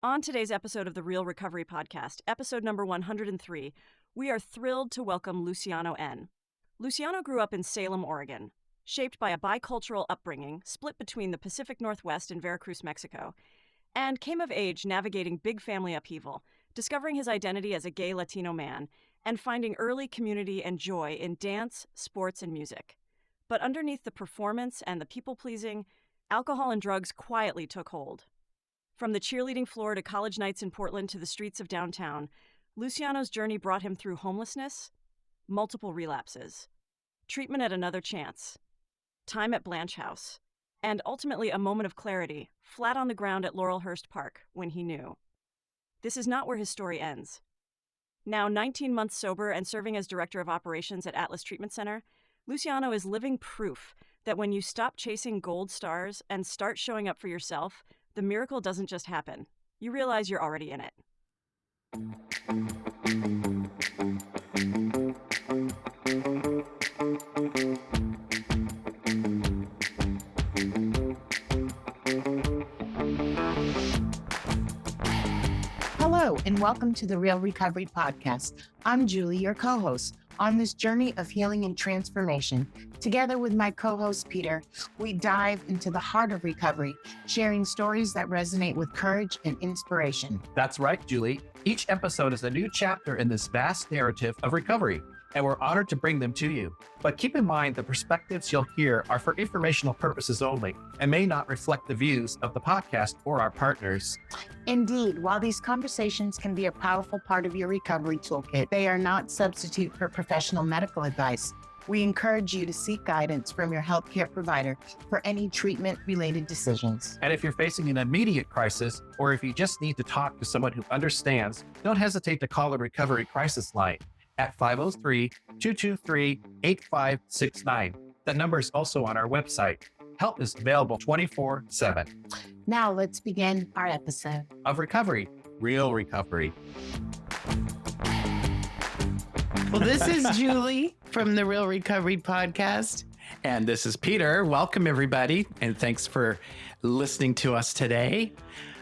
On today's episode of the Real Recovery Podcast, episode number 103, we are thrilled to welcome Luciano N. Luciano grew up in Salem, Oregon, shaped by a bicultural upbringing split between the Pacific Northwest and Veracruz, Mexico, and came of age navigating big family upheaval, discovering his identity as a gay Latino man, and finding early community and joy in dance, sports, and music. But underneath the performance and the people-pleasing, alcohol and drugs quietly took hold. From the cheerleading floor to college nights in Portland to the streets of downtown, Luciano's journey brought him through homelessness, multiple relapses, treatment at Another Chance, time at Blanche House, and ultimately a moment of clarity, flat on the ground at Laurelhurst Park, when he knew. This is not where his story ends. Now 19 months sober and serving as director of operations at Atlas Treatment Center, Luciano is living proof that when you stop chasing gold stars and start showing up for yourself, the miracle doesn't just happen. You realize you're already in it. Hello, and welcome to the Real Recovery Podcast. I'm Julie, your co-host. On this journey of healing and transformation, together with my co-host Peter, we dive into the heart of recovery, sharing stories that resonate with courage and inspiration. That's right, Julie. Each episode is a new chapter in this vast narrative of recovery, and we're honored to bring them to you. But keep in mind the perspectives you'll hear are for informational purposes only and may not reflect the views of the podcast or our partners. Indeed, while these conversations can be a powerful part of your recovery toolkit, they are not substitute for professional medical advice. We encourage you to seek guidance from your healthcare provider for any treatment-related decisions. And if you're facing an immediate crisis, or if you just need to talk to someone who understands, don't hesitate to call the Recovery Crisis Line at 503-223-8569. That number is also on our website. Help is available 24/7. Now let's begin our episode Of recovery, real recovery. Well, this is Julie from the Real Recovery Podcast. And this is Peter. Welcome, everybody. And thanks for listening to us today.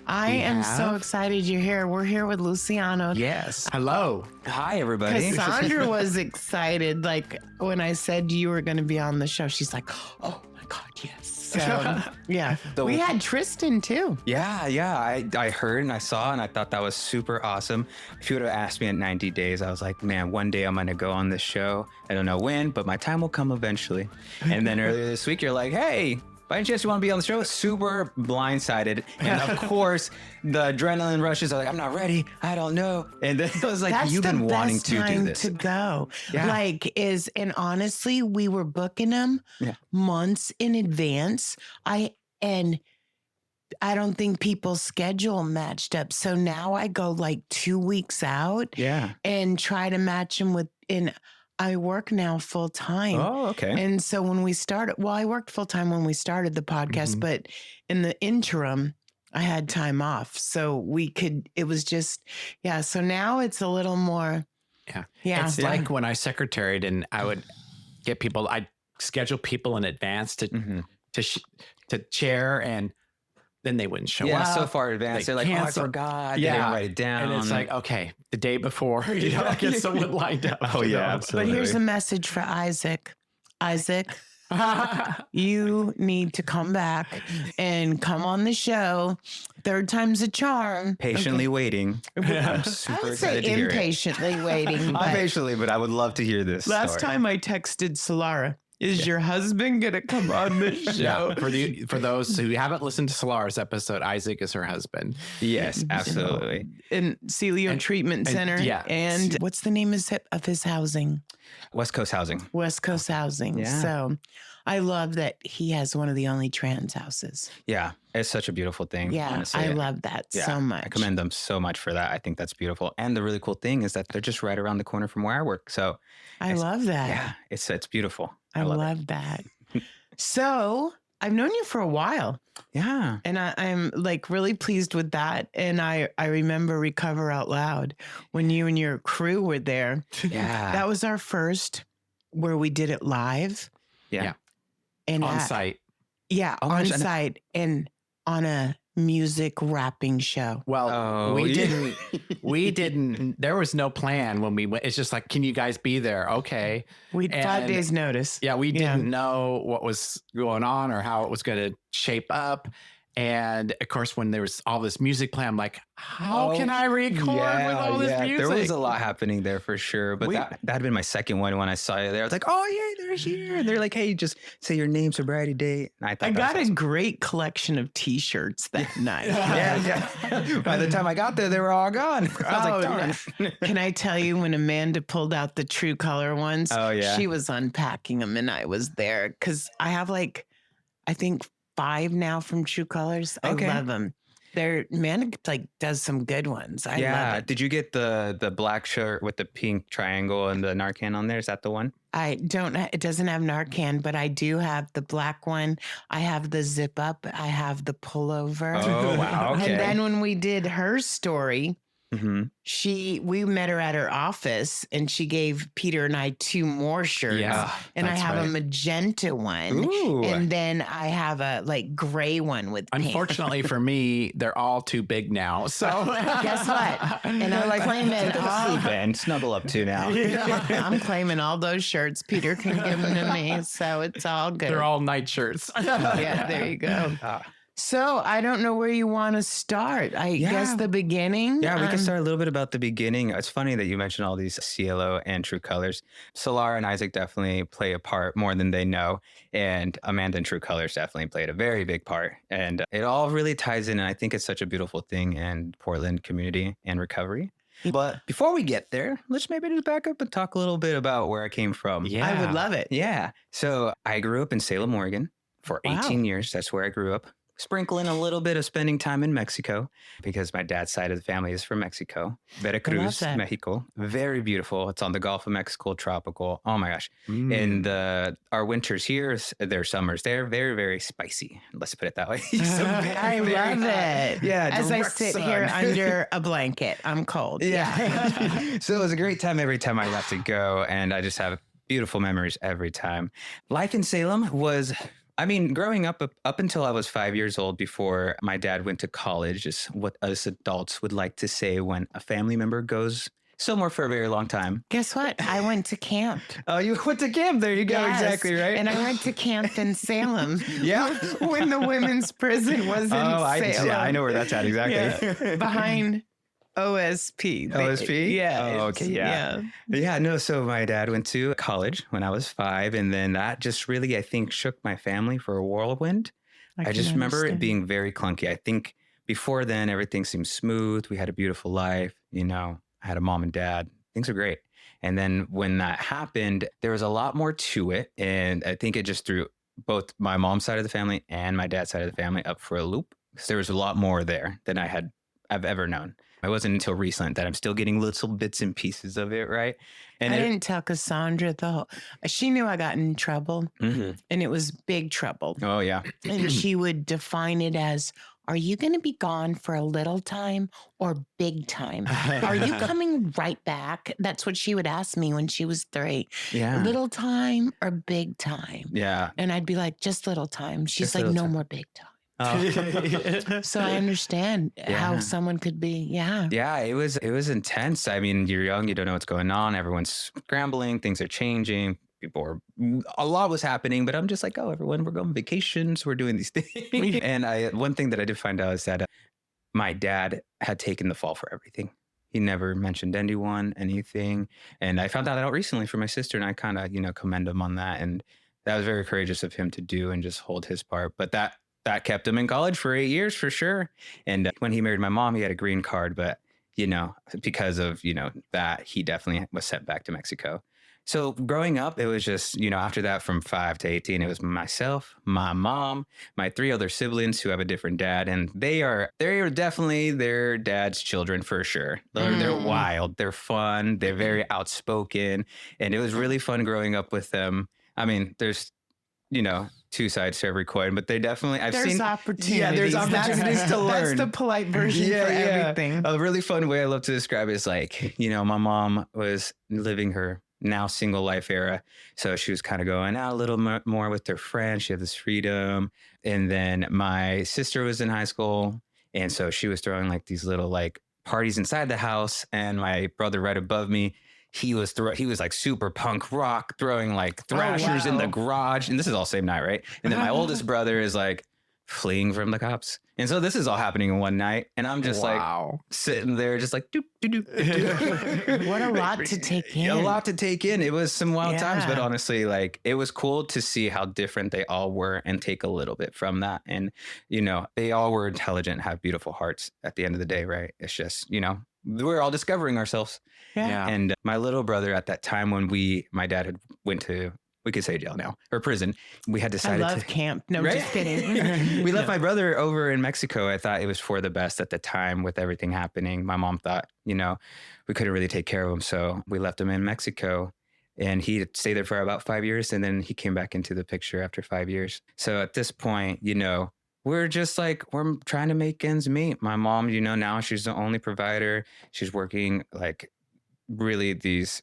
I am so excited you're here. We're here with Luciano. Yes. Hello. Hi, everybody. Cassandra was excited. Like when I said you were going to be on the show, she's like, oh my God, yes. So, yeah. We had Tristan too. Yeah. I heard and I saw and I thought that was super awesome. If you would have asked me at 90 days, I was like, man, one day I'm going to go on this show. I don't know when, but my time will come eventually. And then earlier this week, you're like, hey, by any chance you want to be on the show? Super blindsided. And of course, the adrenaline rushes are like, I'm not ready. I don't know. And then I was like, That's you've been wanting to do this. to go. Yeah. And honestly, we were booking them months in advance. I don't think people's schedule matched up. So now I go like 2 weeks out and try to match them I work now full time. Oh, okay. And so when we started, I worked full time when we started the podcast, but in the interim, I had time off. So it was just, so now it's a little more. Yeah. It's like when I secretaried and I would get people, I'd schedule people in advance to chair, and then they wouldn't show up. Yeah, so far advanced. They're like, cancel. I forgot. They didn't write it down. And it's like, okay, the day before, get someone lined up. Oh, yeah, absolutely. But here's a message for Isaac. Isaac, you need to come back and come on the show. Third time's a charm. Patiently waiting. I'm super I would say excited to hear it. impatiently waiting. I'm patiently, but I would love to hear this Last story. time I texted Solara, is your husband going to come on the show? For those who haven't listened to Solara's episode, Isaac is her husband. Yes, absolutely. In Celio Treatment Center. And what's the name of his housing? West Coast Housing. West Coast Housing. Yeah. So I love that he has one of the only trans houses. Yeah, it's such a beautiful thing. Yeah, honestly. I love that so much. I commend them so much for that. I think that's beautiful. And the really cool thing is that they're just right around the corner from where I work. So I love that. Yeah, it's beautiful. I love that. So I've known you for a while. Yeah. And I'm like really pleased with that. And I remember Recover Out Loud when you and your crew were there. Yeah. That was our first where we did it live. Yeah. And On site. Yeah, Oh, on gosh, site and on a music rapping show. Well, we didn't, there was no plan when we went. It's just like, can you guys be there? Okay. We had 5 days notice. Yeah. We didn't know what was going on or how it was going to shape up. And of course, when there was all this music playing, I'm like, how can I record with all this music? There was a lot happening there for sure. But that had been my second one when I saw you there. I was like, oh, yeah, they're here. And they're like, hey, just say your name, sobriety date. And I got a great collection of T-shirts that night. yeah. By the time I got there, they were all gone. I was like, darn. Can I tell you when Amanda pulled out the True Color ones? Oh, yeah. She was unpacking them and I was there because I have I think 5 now from True Colors. Okay. I love them. Amanda does some good ones. I love it. Did you get the black shirt with the pink triangle and the Narcan on there? Is that the one? I don't. It doesn't have Narcan, but I do have the black one. I have the zip up. I have the pullover. Oh, wow. Okay. And then when we did her story, mm-hmm. we met her at her office and she gave Peter and I 2 more shirts. Yeah, and I have a magenta one. Ooh. And then I have a gray one with pink. Unfortunately for me, they're all too big now. So guess what? And I'm claiming snuggle up to now. I'm claiming all those shirts. Peter can give them to me. So it's all good. They're all night shirts. Yeah, there you go. So I don't know where you want to start. I guess the beginning. Yeah, we can start a little bit about the beginning. It's funny that you mentioned all these CLO and True Colors. Solara and Isaac definitely play a part more than they know. And Amanda and True Colors definitely played a very big part. And it all really ties in. And I think it's such a beautiful thing in Portland community and recovery. But before we get there, let's maybe just back up and talk a little bit about where I came from. Yeah. I would love it. Yeah. So I grew up in Salem, Oregon for 18 years. That's where I grew up. Sprinkling a little bit of spending time in Mexico because my dad's side of the family is from Mexico. Veracruz, Mexico. Very beautiful. It's on the Gulf of Mexico, tropical. Oh my gosh. And our winters here, their summers, they're very, very spicy. Let's put it that way. I love it. Yeah. As I sit here under a blanket, I'm cold. Yeah. So it was a great time every time I got to go. And I just have beautiful memories every time. Life in Salem was... growing up until I was 5 years old before my dad went to college is what us adults would like to say when a family member goes somewhere for a very long time. Guess what? I went to camp. Oh, you went to camp. There you go. Yes. Exactly, right? And I went to camp in Salem. Yeah. When the women's prison was in Salem. I know where that's at exactly. Yeah. Behind... OSP. OSP? Yeah. Oh, okay. Yeah. Yeah. No. So my dad went to college when I was 5. And then that just really, I think, shook my family for a whirlwind. I just remember it being very clunky. I think before then, everything seemed smooth. We had a beautiful life. I had a mom and dad. Things were great. And then when that happened, there was a lot more to it. And I think it just threw both my mom's side of the family and my dad's side of the family up for a loop. Because there was a lot more there than I've ever known. It wasn't until recent that I'm still getting little bits and pieces of it, right? And I didn't tell Cassandra she knew I got in trouble, mm-hmm. and it was big trouble. Oh, yeah. And she would define it as, are you going to be gone for a little time or big time? Are you coming right back? That's what she would ask me when she was 3. Yeah. Little time or big time? Yeah. And I'd be like, just little time. She's Just like, no time. more big time. Oh. So I understand how someone could be. Yeah, it was intense. You're young, you don't know what's going on. Everyone's scrambling, things are changing. A lot was happening, but I'm just like, oh, everyone, we're going on vacations, we're doing these things. And one thing that I did find out is that my dad had taken the fall for everything. He never mentioned anything. And I found that out recently from my sister, and I kind of, commend him on that. And that was very courageous of him to do and just hold his part. But that kept him in college for 8 years for sure. And when he married my mom, he had a green card. But, because of, that, he definitely was sent back to Mexico. So growing up, it was just, after that from 5 to 18, it was myself, my mom, my 3 other siblings who have a different dad. And they are definitely their dad's children for sure. They're wild. They're fun. They're very outspoken. And it was really fun growing up with them. There's, 2 sides to every coin, but they definitely, there's opportunities. Yeah, there's opportunities to learn. That's the polite version for everything. A really fun way I love to describe it is like, my mom was living her now single life era. So she was kind of going out a little more with her friends. She had this freedom. And then my sister was in high school And so she was throwing like these little like parties inside the house. And my brother right above me, he was like super punk rock, throwing like thrashers in the garage. And this is all same night, right? And then my oldest brother is like fleeing from the cops. And so this is all happening in one night. And I'm just like sitting there just like, doop, doop, doop, doop. What a lot to take in. A lot to take in. It was some wild times, but honestly, like it was cool to see how different they all were and take a little bit from that. And, you know, they all were intelligent, have beautiful hearts at the end of the day, right? It's just, you know, we're all discovering ourselves. Yeah. And my little brother at that time when my dad had went to, we could say jail now, or prison, we had decided I love camp. No, just kidding. We left my brother over in Mexico. I thought it was for the best at the time with everything happening. My mom thought, you know, we couldn't really take care of him. So we left him in Mexico, and he stayed there for about 5 years. And then he came back into the picture after 5 years. So at this point, you know, we're just like, we're trying to make ends meet. My mom, you know, now she's the only provider. She's working like really these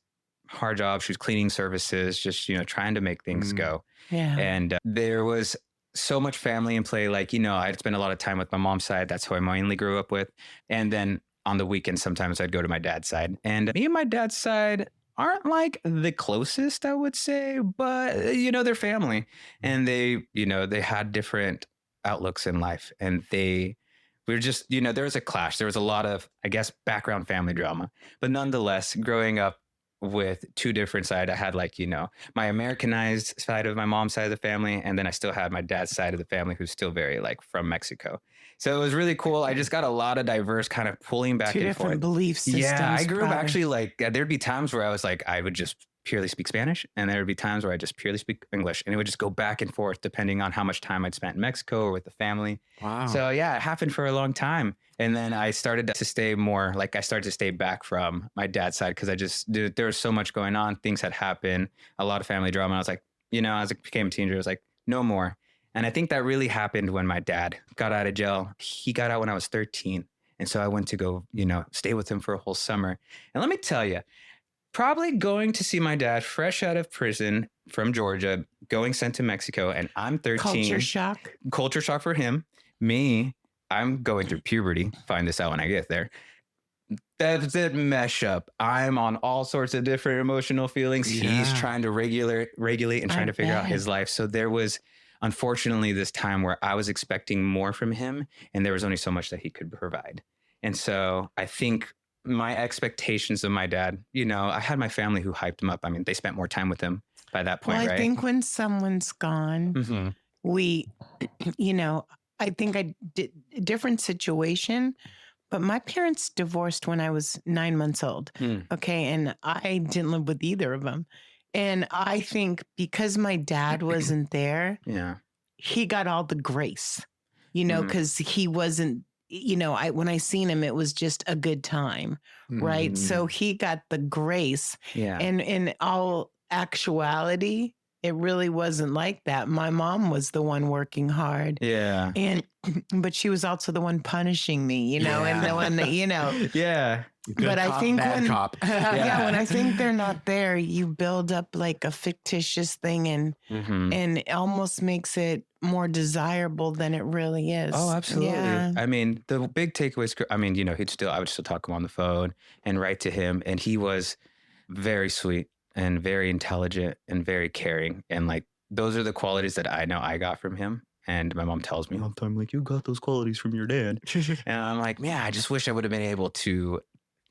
hard jobs. She's cleaning services, just, you know, trying to make things go. Yeah. And there was so much family in play. Like, you know, I'd spend a lot of time with my mom's side. That's who I mainly grew up with. And then on the weekends, sometimes I'd go to my dad's side. And me and my dad's side aren't like the closest, I would say, but, you know, they're family. And they, you know, they had different outlooks in life. And we were just, you know, there was a clash. There was a lot of, I guess, background family drama. But nonetheless, growing up with two different sides, I had like, you know, my Americanized side of my mom's side of the family. And then I still had my dad's side of the family, who's still very like from Mexico. So it was really cool. I just got a lot of diverse kind of pulling back Two and different forth. belief systems. Yeah, I grew up probably. actually like, there'd be times where I was like, I would just purely speak Spanish. And there would be times where I just purely speak English. And it would just go back and forth depending on how much time I'd spent in Mexico or with the family. Wow. So yeah, it happened for a long time. And then I started to stay more, like I started to stay back from my dad's side because there was so much going on. Things had happened, a lot of family drama. I was like, you know, as I became a teenager, I was like, no more. And I think that really happened when my dad got out of jail. He got out when I was 13. And so I went to go, you know, stay with him for a whole summer. And let me tell you, probably going to see my dad fresh out of prison from Georgia, going sent to Mexico, and I'm 13. Culture shock. Culture shock for him. Me, I'm going through puberty. Find this out when I get there. That mesh up. I'm on all sorts of different emotional feelings. Yeah. He's trying to regulate and trying to figure out his life. So there was, unfortunately, this time where I was expecting more from him, and there was only so much that he could provide. And so I think my expectations of my dad, you know, I had my family who hyped him up. I mean, they spent more time with him by that point, Well, I right? think when someone's gone, Mm-hmm. we, you know, I think I did a different situation, but my parents divorced when I was 9 months old. Okay. And I didn't live with either of them. And I think because my dad wasn't there, Yeah. he got all the grace, you know, because he wasn't, you know, when I seen him, it was just a good time. Right. So he got the grace. Yeah. And in all actuality, it really wasn't like that. My mom was the one working hard. Yeah. But she was also the one punishing me, you know, and the one that, you know. Yeah. Good But cop, I think bad when, cop. yeah, when I think they're not there, you build up like a fictitious thing and it almost makes it more desirable than it really is. Oh, absolutely. Yeah. I mean, the big takeaways, I mean, you know, I would still talk to him on the phone and write to him. And he was very sweet and very intelligent and very caring. And like, those are the qualities that I know I got from him. And my mom tells me all the time, like, you got those qualities from your dad. And I'm like, man, I just wish I would have been able to,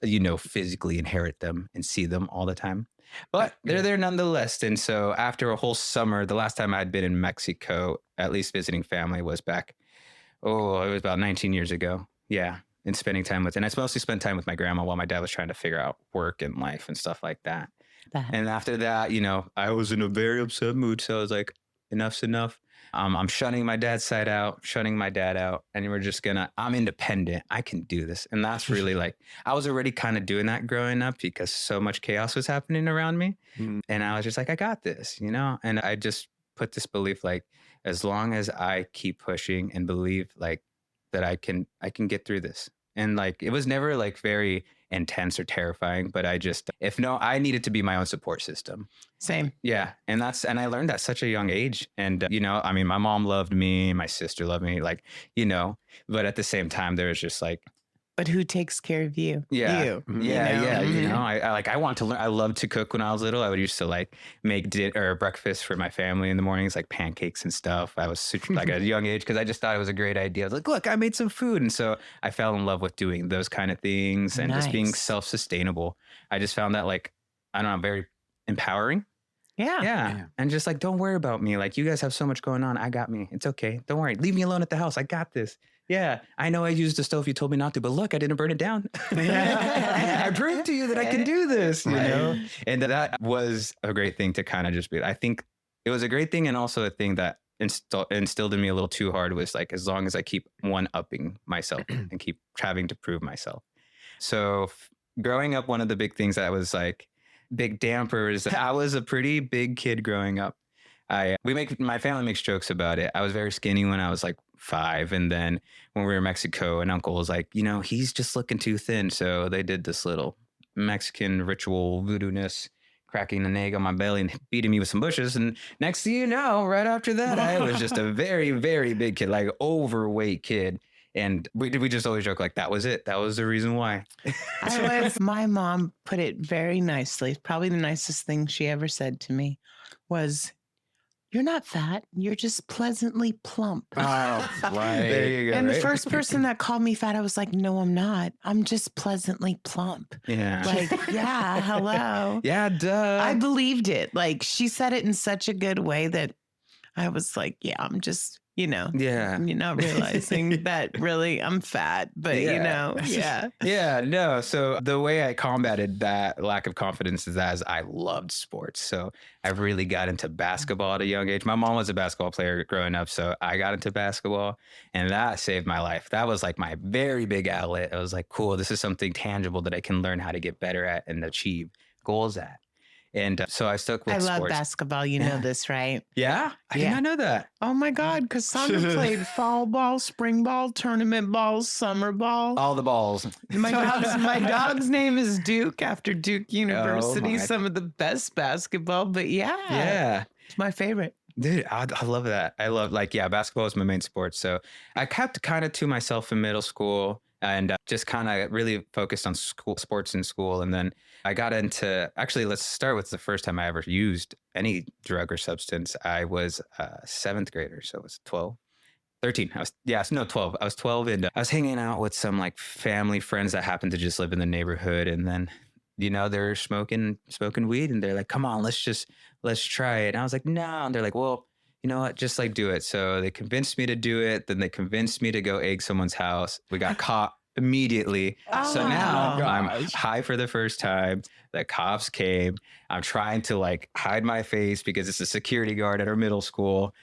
you know, physically inherit them and see them all the time. But they're there nonetheless. And so after a whole summer, the last time I'd been in Mexico, at least visiting family, was back, it was about 19 years ago. Yeah. And spending time with, and I mostly spent time with my grandma while my dad was trying to figure out work and life and stuff like that. And after that, you know, I was in a very upset mood. So I was like, enough's enough. I'm shutting my dad's side out, shutting my dad out. And we're just I'm independent. I can do this. And that's really like, I was already kind of doing that growing up because so much chaos was happening around me. And I was just like, I got this, you know? And I just put this belief, like, as long as I keep pushing and believe like that I can get through this. And like, it was never like very intense or terrifying, but I needed to be my own support system. Same. Yeah. And I learned at such a young age. And, I mean, my mom loved me, my sister loved me, like, but at the same time, there was just like, but who takes care of you? Yeah. You. Yeah. I want to learn. I loved to cook when I was little. I would used to like make breakfast for my family in the mornings, like pancakes and stuff. I was super, like at a young age because I just thought it was a great idea. I was like, look, I made some food. And so I fell in love with doing those kind of things and just being self-sustainable. I just found that like, I don't know, very empowering. Yeah. And just like, don't worry about me. Like, you guys have so much going on. I got me. It's okay. Don't worry. Leave me alone at the house. I got this. Yeah, I know I used the stove you told me not to, but look, I didn't burn it down. I proved to you that I can do this, you know? And that was a great thing to kind of just be, I think it was a great thing. And also a thing that instilled in me a little too hard was like, as long as I keep one-upping myself and keep having to prove myself. So growing up, one of the big things that was like big dampers, I was a pretty big kid growing up. My family makes jokes about it. I was very skinny when I was like 5. And then when we were in Mexico, an uncle was like, he's just looking too thin. So they did this little Mexican ritual voodoo-ness, cracking an egg on my belly and beating me with some bushes. And next thing you know, right after that, I was just a very, very big kid, like overweight kid. And we just always joke like that was it. That was the reason why. My mom put it very nicely. Probably the nicest thing she ever said to me was, "You're not fat. You're just pleasantly plump." Oh, right. There you go. And right? the first person that called me fat, I was like, "No, I'm not. I'm just pleasantly plump." Yeah. Like, yeah, hello. Yeah, duh. I believed it. Like, she said it in such a good way that I was like, yeah, I'm just, Yeah. you're not realizing that really I'm fat, but yeah. Yeah, no. So the way I combated that lack of confidence is as I loved sports. So I really got into basketball at a young age. My mom was a basketball player growing up, so I got into basketball and that saved my life. That was like my very big outlet. I was like, cool, this is something tangible that I can learn how to get better at and achieve goals at. And so I stuck with sports. I love basketball. You know this, right? Yeah? I did not know that. Oh my God. Because Sandra played fall ball, spring ball, tournament ball, summer ball. All the balls. My dog's name is Duke after Duke University. Some of the best basketball. But yeah. It's my favorite. Dude, I love that. I love basketball is my main sport. So I kept kind of to myself in middle school and just kind of really focused on sports in school. And then I got into, actually, let's start with the first time I ever used any drug or substance. I was a 7th grader. So it was 13. 12. I was 12 and I was hanging out with some like family friends that happened to just live in the neighborhood. And then, they're smoking weed and they're like, come on, let's try it. And I was like, no. And they're like, well, you know what? Just like do it. So they convinced me to do it. Then they convinced me to go egg someone's house. We got caught immediately. So now I'm high for the first time. The cops came. I'm trying to like hide my face because it's a security guard at our middle school.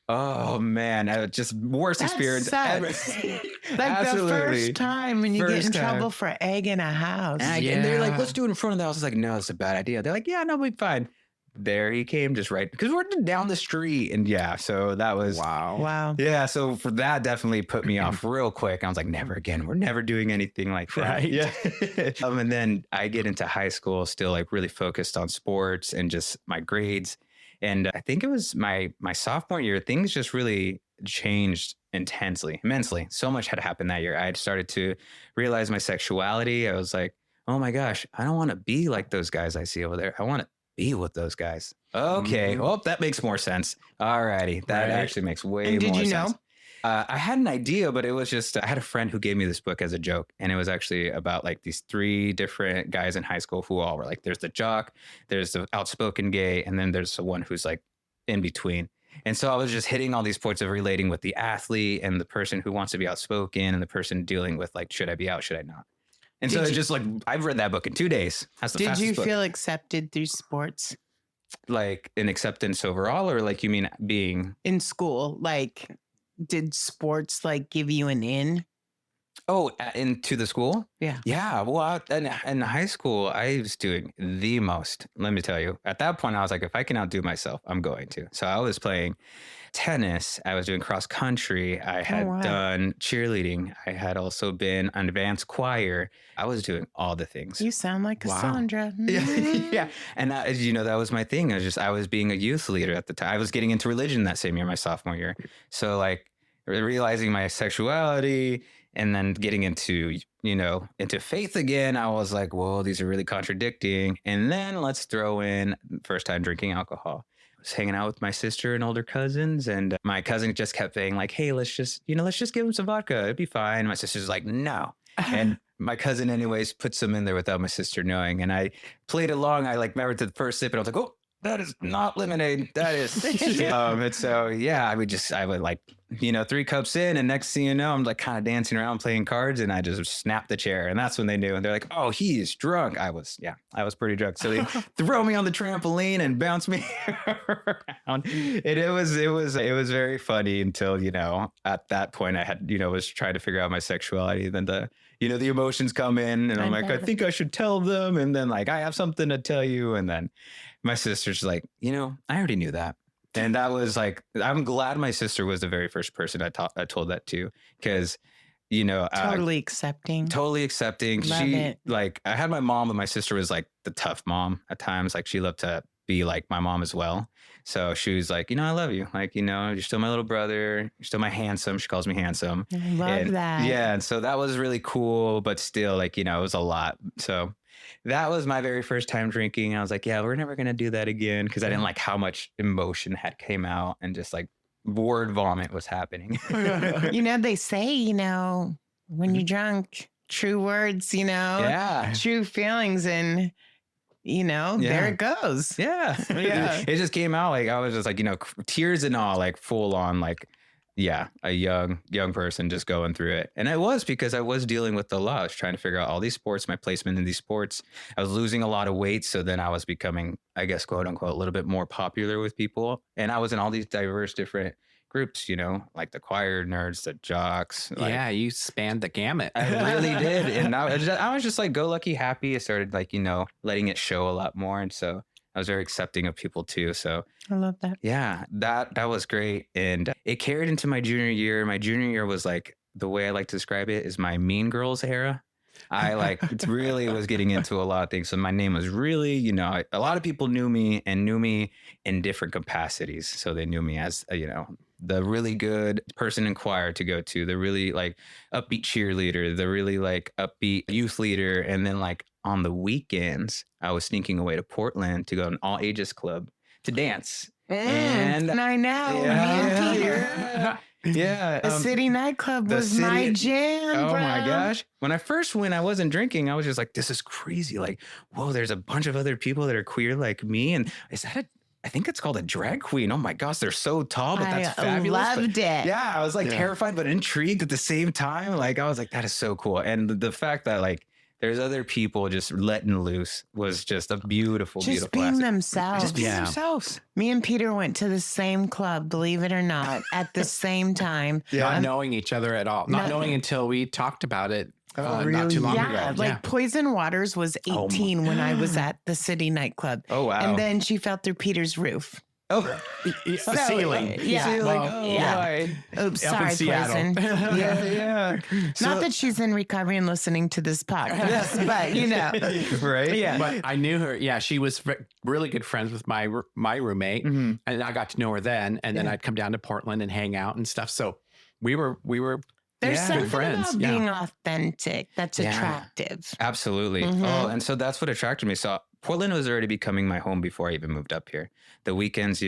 Oh man, just worst experience ever. Like the first time when you get in trouble for egging a house. And they're like, let's do it in front of the house. I was like, no, it's a bad idea. They're like, yeah, no, we'll be fine. There he came just right because we're down the street. And so that was wow. Yeah. So for that definitely put me off real quick. I was like, never again. We're never doing anything like that. Right. Yeah. And then I get into high school still like really focused on sports and just my grades. And I think it was my sophomore year, things just really changed immensely. So much had happened that year. I had started to realize my sexuality. I was like, oh my gosh, I don't want to be like those guys I see over there. I want to be with those guys. Okay. Well, that makes more sense. All righty. That actually makes way more sense. Did you know? I had an idea, but it was just, I had a friend who gave me this book as a joke. And it was actually about like these 3 different guys in high school who all were like, there's the jock, there's the outspoken gay, and then there's the one who's like in between. And so I was just hitting all these points of relating with the athlete and the person who wants to be outspoken and the person dealing with like, should I be out? Should I not? And so it's just like, I've read that book in 2 days. Did you feel accepted through sports? Like an acceptance overall, or like you mean being in school? Like, did sports like give you an in? Oh, into the school? Yeah. Yeah. Well, in high school, I was doing the most. Let me tell you. At that point, I was like, if I can outdo myself, I'm going to. So I was playing tennis. I was doing cross country. I had wow. done cheerleading. I had also been an advanced choir. I was doing all the things. You sound like Wow. Cassandra. Yeah. And that was my thing. I was being a youth leader at the time. I was getting into religion that same year, my sophomore year. So like realizing my sexuality and then getting into faith again, I was like, whoa, these are really contradicting. And then let's throw in first time drinking alcohol. I was hanging out with my sister and older cousins, and my cousin just kept saying like, hey, let's just give him some vodka. It'd be fine. My sister's like, no. And my cousin anyways put some in there without my sister knowing. And I played along. I like remember to the first sip and I was like, oh, that is not lemonade. That is. And so, yeah, I would like, 3 cups in, and next thing you know, I'm like kind of dancing around playing cards, and I just snapped the chair. And that's when they knew. And they're like, oh, he's drunk. I was pretty drunk. So they throw me on the trampoline and bounce me around. And it was very funny until, at that point I had, was trying to figure out my sexuality. Then the emotions come in, and I'm like, I think I should tell them. And then like, I have something to tell you. And then my sister's like, I already knew that. And that was like, I'm glad my sister was the very first person I told that to, because, Totally accepting. Totally accepting. Love it. Like, I had my mom, but my sister was like the tough mom at times. Like, she loved to be like my mom as well. So she was like, I love you. Like, you're still my little brother. You're still my handsome. She calls me handsome. I love that. Yeah. And so that was really cool, but still like, it was a lot. So that was my very first time drinking. I was like, yeah, we're never going to do that again. Cause I didn't like how much emotion had came out, and just like word vomit was happening. They say, when you're drunk, true words, Yeah. true feelings, and there it goes. Yeah. Yeah. It just came out like, I was just like, tears and all, like full on, like, yeah, a young person just going through it. And it was because I was dealing with a lot. I was trying to figure out all these sports, my placement in these sports. I was losing a lot of weight. So then I was becoming, I guess, quote unquote, a little bit more popular with people. And I was in all these diverse different groups, like the choir nerds, the jocks. Like, yeah, you spanned the gamut. I really did. And I was just like go lucky happy. I started like, letting it show a lot more. And so I was very accepting of people too. So I love that. Yeah, that was great. And it carried into my junior year. My junior year was like, the way I like to describe it is my Mean Girls era. I like really was getting into a lot of things. So my name was really, a lot of people knew me in different capacities. So they knew me as, the really good person in choir to go to, the really like upbeat cheerleader, the really like upbeat youth leader. And then like on the weekends, I was sneaking away to Portland to go to an all ages club to dance. And I know. Yeah. The city nightclub was my jam. Oh bro. my gosh. When I first went, I wasn't drinking. I was just like, this is crazy. Like, whoa, there's a bunch of other people that are queer like me. And I think it's called a drag queen. Oh my gosh, they're so tall, but that's fabulous. I loved it. Yeah, I was like terrified but intrigued at the same time. Like, I was like, that is so cool. And the fact that like there's other people just letting loose was just a beautiful, just beautiful being aspect. themselves. Just being themselves. Me and Peter went to the same club, believe it or not, at the same time. Not knowing each other at all. Not knowing until we talked about it not too long ago. Like Poison Waters was 18 when I was at the city nightclub. Oh, wow. And then she fell through Peter's roof. Oh, the ceiling. Yeah. Boy. Oops, sorry, Seattle. Poison. Yeah. Not that she's in recovery and listening to this podcast, but Right? Yeah. But I knew her. Yeah, she was really good friends with my roommate, and I got to know her then. And then I'd come down to Portland and hang out and stuff. So we were there's good something friends. about being authentic that's attractive. Absolutely. Oh, and so that's what attracted me. So Portland was already becoming my home before I even moved up here. The weekends,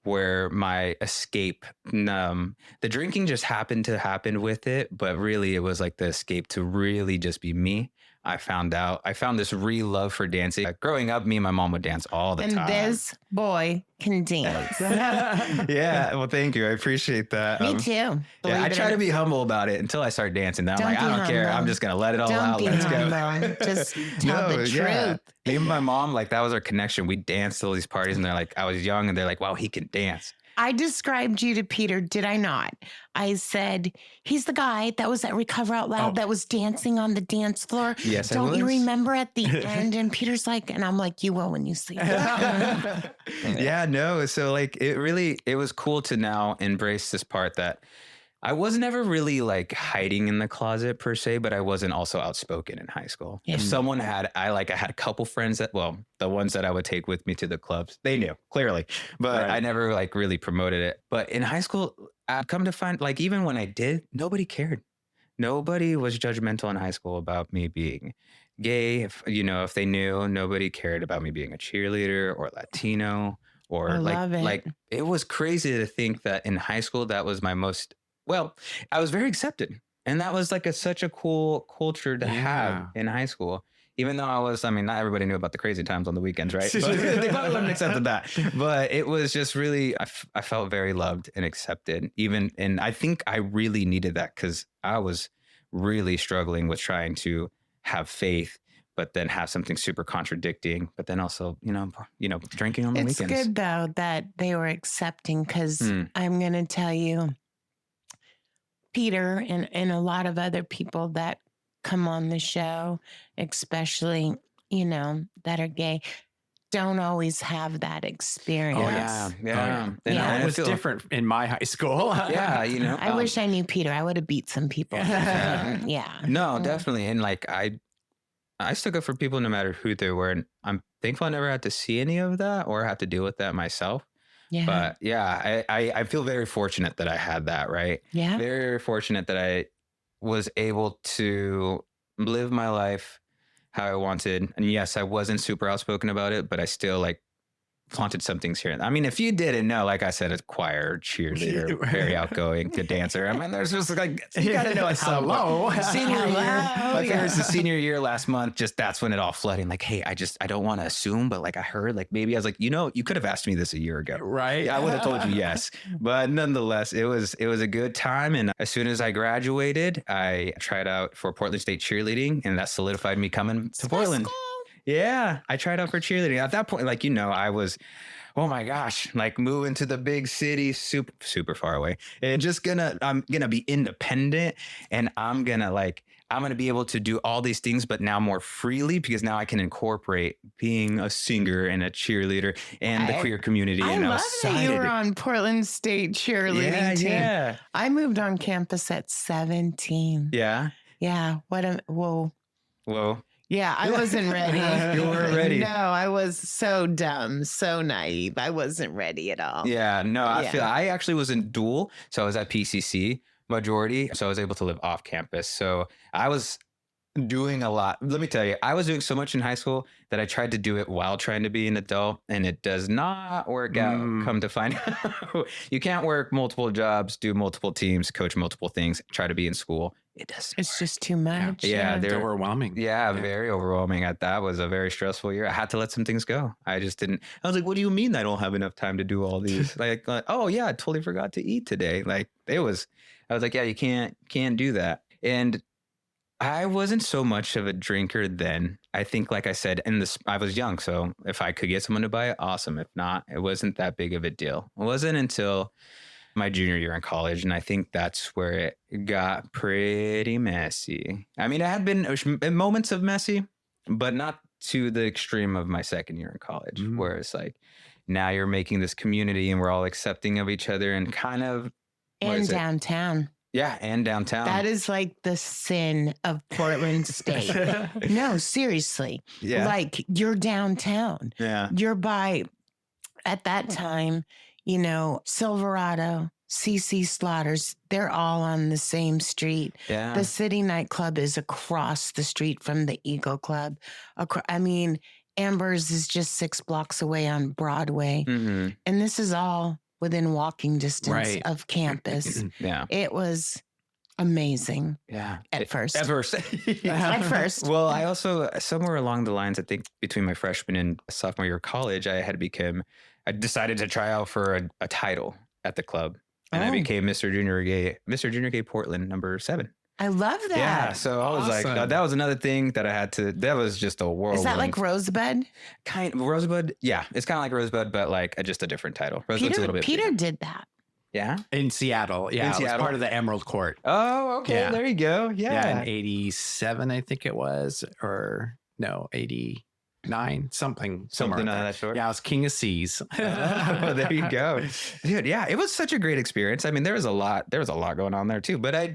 where my escape, the drinking just happened to happen with it, but really it was like the escape to really just be me. I found this real love for dancing. Like, growing up, me and my mom would dance all the time. And this boy can dance. Yeah. Well, thank you. I appreciate that. Me too. Yeah, I try to be humble about it until I start dancing. Then I'm like, I don't care. I'm just going to let it all out. Let's go. Just tell the truth. Yeah. Me and my mom, like, that was our connection. We danced to all these parties, and they're like, I was young, and they're like, wow, he can dance. I described you to Peter, did I not? I said, he's the guy that was at Recover Out Loud that was dancing on the dance floor. Yes, I Don't was. you remember at the end? And Peter's like, and I'm like, you will when you see it. Yeah, no. So like it was cool to now embrace this part that I was never really like hiding in the closet per se, but I wasn't also outspoken in high school. Yeah. If someone had, I had a couple friends that, well, the ones that I would take with me to the clubs, they knew clearly, but I never like really promoted it. But in high school, I'd come to find like, even when I did, nobody cared. Nobody was judgmental in high school about me being gay. If they knew, nobody cared about me being a cheerleader or Latino or like it was crazy to think that in high school, that was my most, well, I was very accepted. And that was like such a cool culture to have in high school. Even though not everybody knew about the crazy times on the weekends, right? But they probably wouldn't have accepted that. But it was just really, I felt very loved and accepted. And I think I really needed that because I was really struggling with trying to have faith, but then have something super contradicting, but then also, drinking on the weekends. It's good though that they were accepting because I'm going to tell you, Peter and a lot of other people that come on the show, especially, that are gay, don't always have that experience. Oh, yeah. And it was different in my high school. I wish I knew Peter. I would have beat some people. No, definitely. And like, I stuck up for people no matter who they were. And I'm thankful I never had to see any of that or have to deal with that myself. Yeah. But I feel very fortunate that I had that, right? Yeah. Very fortunate that I was able to live my life how I wanted. And yes, I wasn't super outspoken about it, but I still like flaunted some things here. I mean, if you didn't know, like I said, a choir, cheerleader, very outgoing, good dancer. I mean, there's just like, you got to know it's hello. Senior year. My parents, the senior year last month, just that's when it all flooding. Like, hey, I don't want to assume, but like I heard, like maybe I was like, you could have asked me this a year ago. Right. I would have told you yes. But nonetheless, it was a good time. And as soon as I graduated, I tried out for Portland State cheerleading, and that solidified me coming to Portland. Yeah, I tried out for cheerleading. At that point, I was, oh my gosh, like moving to the big city, super, super far away, and I'm gonna be independent, and I'm gonna be able to do all these things, but now more freely because now I can incorporate being a singer and a cheerleader and the queer community. I love that you were on Portland State cheerleading team. Yeah. I moved on campus at 17. Yeah. Yeah. Whoa. Yeah, I wasn't ready. You weren't ready. No, I was so dumb, so naive. I wasn't ready at all. Yeah, no, I actually was in dual. So I was at PCC majority. So I was able to live off campus. So I was doing a lot. Let me tell you, I was doing so much in high school that I tried to do it while trying to be an adult, and it does not work out. Come to find out, you can't work multiple jobs, do multiple teams, coach multiple things, try to be in school. It doesn't. It's just too much. Yeah, they're overwhelming. Yeah, very overwhelming. That was a very stressful year. I had to let some things go. I just didn't. I was like, "What do you mean I don't have enough time to do all these?" like, oh yeah, I totally forgot to eat today. Like I was like, yeah, you can't do that. And I wasn't so much of a drinker then. I think, like I said, I was young, so if I could get someone to buy it, awesome. If not, it wasn't that big of a deal. It wasn't until my junior year in college, and I think that's where it got pretty messy. I mean, it had been moments of messy, but not to the extreme of my second year in college, where it's like, now you're making this community and we're all accepting of each other and kind of. And downtown. Yeah, and downtown. That is like the sin of Portland State. No, seriously. Yeah. Like you're downtown. Yeah. You're by, at that time, Silverado, CC Slaughters, they're all on the same street. Yeah. The City nightclub is across the street from the Eagle Club. Amber's is just 6 blocks away on Broadway. Mm-hmm. And this is all within walking distance of campus. Yeah. It was amazing. Yeah. At first. At first. Well, I also, somewhere along the lines, I think between my freshman and sophomore year of college, I decided to try out for a title at the club. And I became Mr. Junior Gay Portland number 7. I love that. Yeah. So I was like, Awesome. that was another thing that I had to, that was just a whirlwind. Is that like Rosebud? kind of Rosebud? Yeah. It's kind of like Rosebud, but like just a different title. Rosebud's a little bit Peter bigger. did that. Yeah. In Seattle. Yeah. In It was Seattle? part of the Emerald Court. Oh, okay. Yeah. There you go. Yeah. In 87, I think it was, or no, 89, something Something like of that sort. Yeah. I was King of Seas. Oh, there you go. Dude, yeah, it was such a great experience. I mean, there was a lot going on there too, but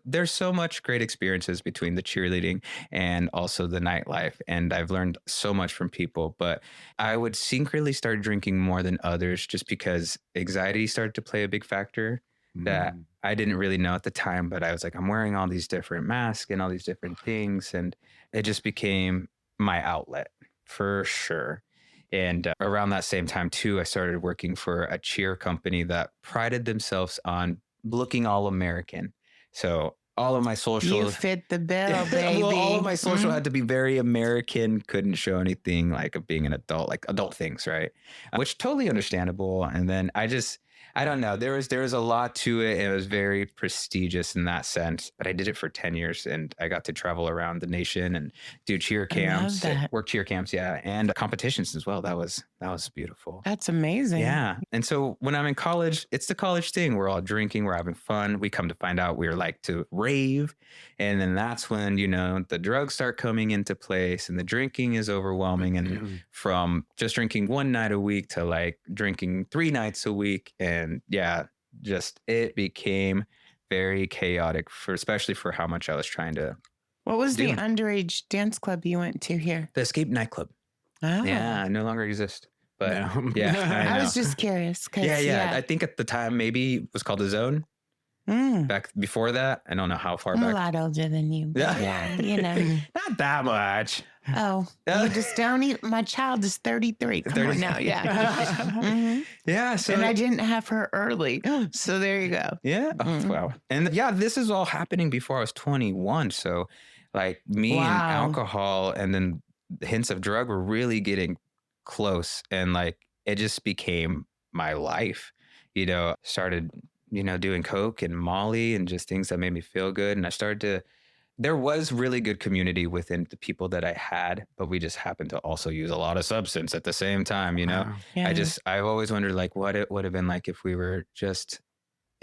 there's so much great experiences between the cheerleading and also the nightlife. And I've learned so much from people, but I would secretly start drinking more than others just because anxiety started to play a big factor that I didn't really know at the time, but I was like, I'm wearing all these different masks and all these different things. And it just became my outlet for sure. And around that same time too, I started working for a cheer company that prided themselves on looking all American. So all of my social, You fit the bill, baby. well, all of my social had to be very American. Couldn't show anything like of being an adult, like adult things, right? Which totally understandable. And then I don't know. There was a lot to it. It was very prestigious in that sense, but I did it for 10 years and I got to travel around the nation and do cheer camps, work cheer camps. Yeah. And competitions as well. That was beautiful. That's amazing. Yeah. And so when I'm in college, it's the college thing. We're all drinking, we're having fun. We come to find out we're like to rave. And then that's when, the drugs start coming into place and the drinking is overwhelming. And from just drinking one night a week to like drinking 3 nights a week. And yeah, just it became very chaotic especially for how much I was trying to. What was the do. underage dance club you went to here? The Escape nightclub. Oh. Yeah, no longer exists. But No. yeah, I was just curious. Yeah. I think at the time maybe it was called The Zone. Back before that, I don't know how far I'm back. a lot older than you. But yeah, Not that much. Oh, you just don't eat. My child is 33. Come on now. Yeah. Yeah. So And I didn't have her early. So there you go. yeah. Oh, wow. And yeah, this is all happening before I was 21. So like me and alcohol and then hints of drug were really getting close. And like it just became my life. Started doing coke and Molly and just things that made me feel good. And there was really good community within the people that I had, but we just happened to also use a lot of substance at the same time, Wow. Yeah. I've always wondered like what it would have been like if we were just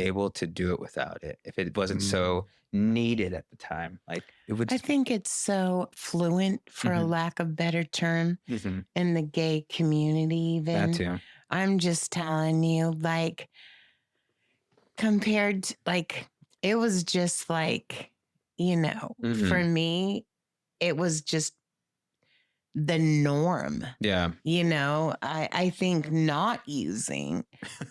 able to do it without it, if it wasn't so needed at the time. Like it would. I think it's so fluent, for a lack of better term, in the gay community even. That too. I'm just telling you, like, compared to, like, it was just like, for me, it was just the norm. Yeah. I think not using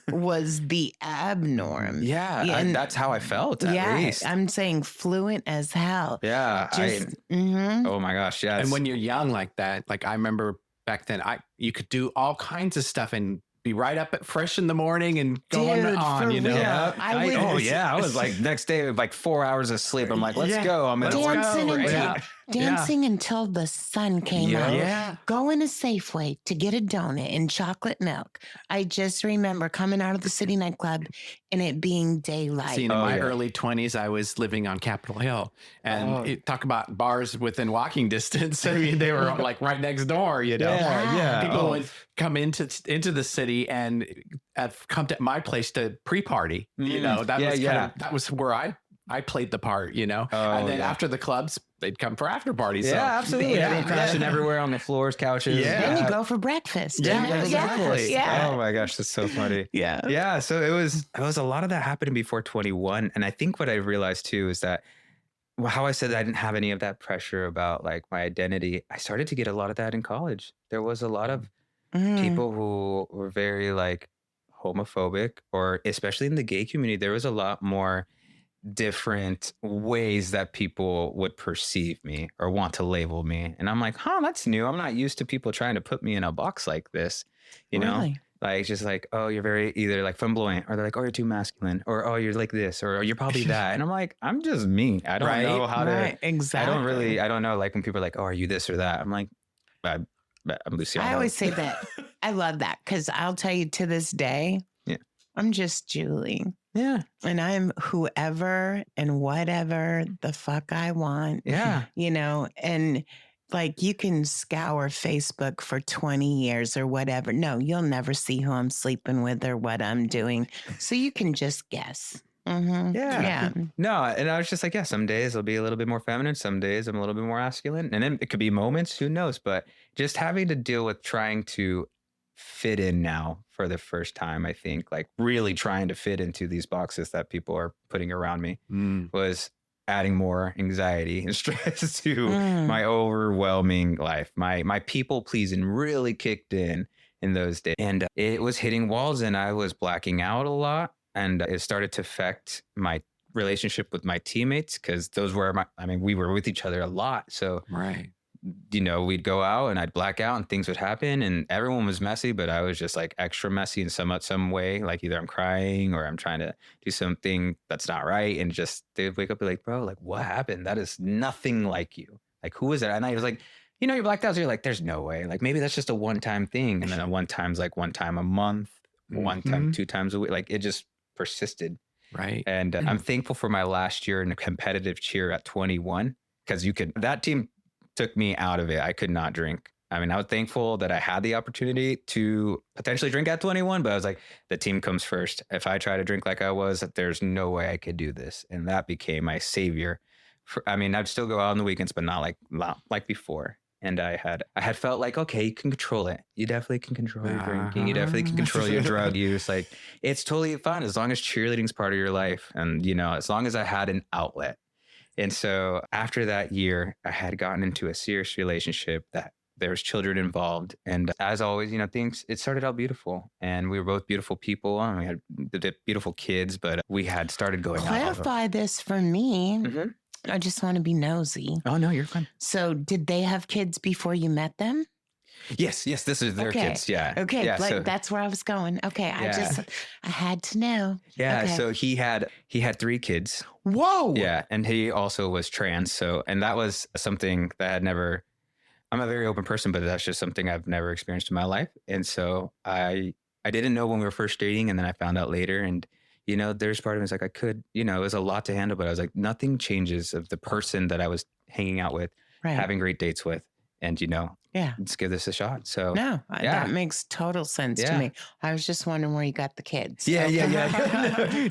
was the abnorm. Yeah. And that's how I felt at least. I'm saying fluent as hell. Yeah. Just, Oh my gosh. Yeah. And when you're young like that, like I remember back then, you could do all kinds of stuff and be right up at fresh in the morning and going on, for real. Yeah. I I was like next day with like 4 hours of sleep. I'm like, let's go. I'm gonna dancing until the sun came out. Yeah. Going to Safeway to get a donut and chocolate milk. I just remember coming out of the city nightclub and it being daylight. See, in my early 20s, I was living on Capitol Hill, and talk about bars within walking distance. I mean, they were like right next door, People would come into the city and come to my place to pre-party. That was where I played the part, and then after the clubs, they'd come for after parties. Yeah, so. absolutely. Yeah. Crashing everywhere on the floors, couches. Yeah. Then you go for breakfast. Yeah, exactly. Yeah. Oh my gosh, that's so funny. Yeah. Yeah. So it was a lot of that happening before 21. And I think what I realized too is that how I said that I didn't have any of that pressure about like my identity. I started to get a lot of that in college. There was a lot of people who were very like homophobic, or especially in the gay community, there was a lot more different ways that people would perceive me or want to label me. And I'm like, that's new. I'm not used to people trying to put me in a box like this, know? Like, just like, oh, you're very either like flamboyant, or they're like, oh, you're too masculine, or oh, you're like this, or oh, you're probably that. And I'm like, I'm just me. I don't know how to. Exactly. I don't know. Like when people are like, oh, are you this or that? I'm like, I'm Luciano. I always say that. I love that because I'll tell you to this day, I'm just Julie. Yeah. And I'm whoever and whatever the fuck I want. Yeah. And like you can scour Facebook for 20 years or whatever. No, you'll never see who I'm sleeping with or what I'm doing. So you can just guess. Mm-hmm. Yeah. No, and I was just like, yeah, some days I'll be a little bit more feminine. Some days I'm a little bit more masculine. And then it could be moments, who knows? But just having to deal with trying to fit in now for the first time, I think, like really trying to fit into these boxes that people are putting around me was adding more anxiety and stress to my overwhelming life. My people pleasing really kicked in those days. And it was hitting walls and I was blacking out a lot. And it started to affect my relationship with my teammates because those were we were with each other a lot. So, we'd go out and I'd black out and things would happen and everyone was messy, but I was just like extra messy in some way. Like either I'm crying or I'm trying to do something that's not right. And just they'd wake up and be like, bro, like what happened? That is nothing like you. Like, who is it? And I was like, you're blacked out. So you're like, there's no way. Like maybe that's just a one-time thing. And then a one time's like one time a month, one time, 2 times a week. Like it just persisted. Right. And I'm thankful for my last year in a competitive cheer at 21 because that team took me out of it. I could not drink. I mean, I was thankful that I had the opportunity to potentially drink at 21, but I was like, the team comes first. If I try to drink like I was, there's no way I could do this. And that became my savior. I'd still go out on the weekends, but not like before. And I had felt like, okay, you can control it. You definitely can control your drinking. You definitely can control your drug use. Like it's totally fine as long as cheerleading's part of your life. And, as long as I had an outlet. And so after that year, I had gotten into a serious relationship that there was children involved. And as always, it started out beautiful and we were both beautiful people and we had beautiful kids, but we had started going out. Clarify this for me. Mm-hmm. I just want to be nosy. Oh, no, you're fine. So did they have kids before you met them? Yes, this is their kids. Yeah. Okay. Yeah, so that's where I was going. Okay. Yeah. I had to know. Yeah. Okay. So he had 3 kids. Whoa. Yeah. And he also was trans. So, and that was something that I'm a very open person, but that's just something I've never experienced in my life. And so I didn't know when we were first dating and then I found out later and there's part of me is like, I could, it was a lot to handle, but I was like, nothing changes of the person that I was hanging out with, having great dates with. And, let's give this a shot. So that makes total sense to me. I was just wondering where you got the kids. Yeah.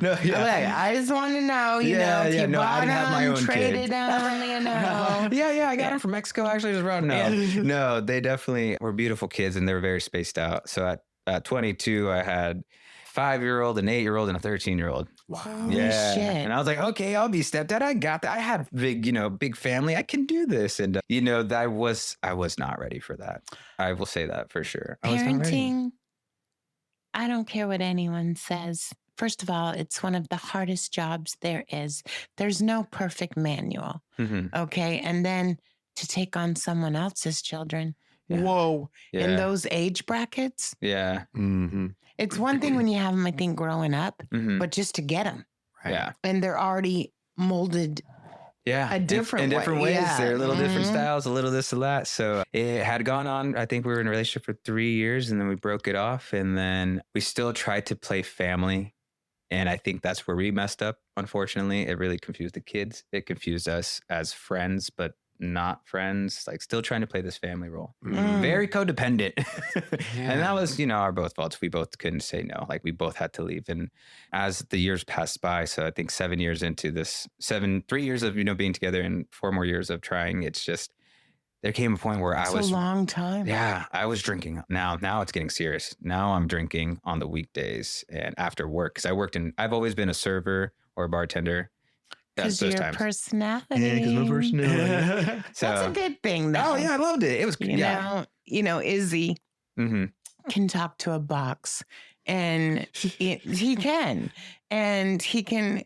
No, I just want to know, if you bought them, traded them, Yeah, I got them from Mexico. Actually, just around. No, they definitely were beautiful kids and they were very spaced out. So at 22, I had 5-year-old, an 8-year-old, and a 13-year-old. Wow. Yeah. Shit. And I was like, okay, I'll be stepdad. I got that. I had big family. I can do this. And, I was not ready for that. I will say that for sure. Parenting, I don't care what anyone says. First of all, it's one of the hardest jobs there is. There's no perfect manual. Mm-hmm. Okay. And then to take on someone else's children. Yeah. Whoa. Yeah. In those age brackets. Yeah. Mm-hmm. It's one thing when you have them, I think, growing up, but just to get them. Right. Yeah. And they're already molded a different in different ways. Yeah. They're a little different styles, a little this, a that. So it had gone on. I think we were in a relationship for 3 years and then we broke it off. And then we still tried to play family. And I think that's where we messed up. Unfortunately, it really confused the kids. It confused us as friends, but not friends, like still trying to play this family role. Very codependent. And that was, our both faults. We both couldn't say no. Like we both had to leave. And as the years passed by, so I think 7 years into this, 3 years of, being together and 4 more years of trying, it's just, there came a point where I was a long time. Yeah. I was drinking. Now it's getting serious. Now I'm drinking on the weekdays and after work. Cause I've always been a server or a bartender. Because your personality. Yeah, because my personality. So, that's a good thing, though. Oh, yeah, I loved it. It was, Izzy can talk to a box and he can. And he can,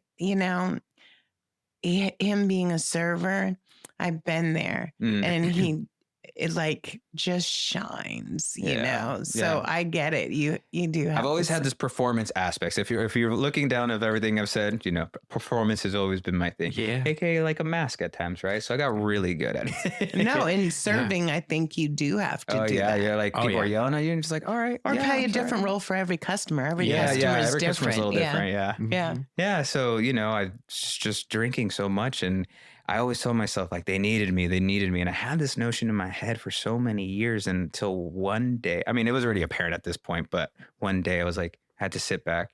him being a server, I've been there. And it like just shines, you Yeah. know? So I get it. You do have I've always this- had this performance aspects. If you're looking down of everything I've said, you know, performance has always been my thing. Yeah. AKA like a mask at times, right? So I got really good at it. No, in serving, I think you do have to do that. Yeah. Like people are yelling at you and just like, all right. Or yeah, play a I'm different sorry. role for every customer. Every Yeah, customer is every different. customer's a little different. Yeah. Yeah. Yeah. So, you know, I was just drinking so much and I always told myself like they needed me. And I had this notion in my head for so many years until one day, I mean, it was already apparent at this point, but one day I was like, had to sit back.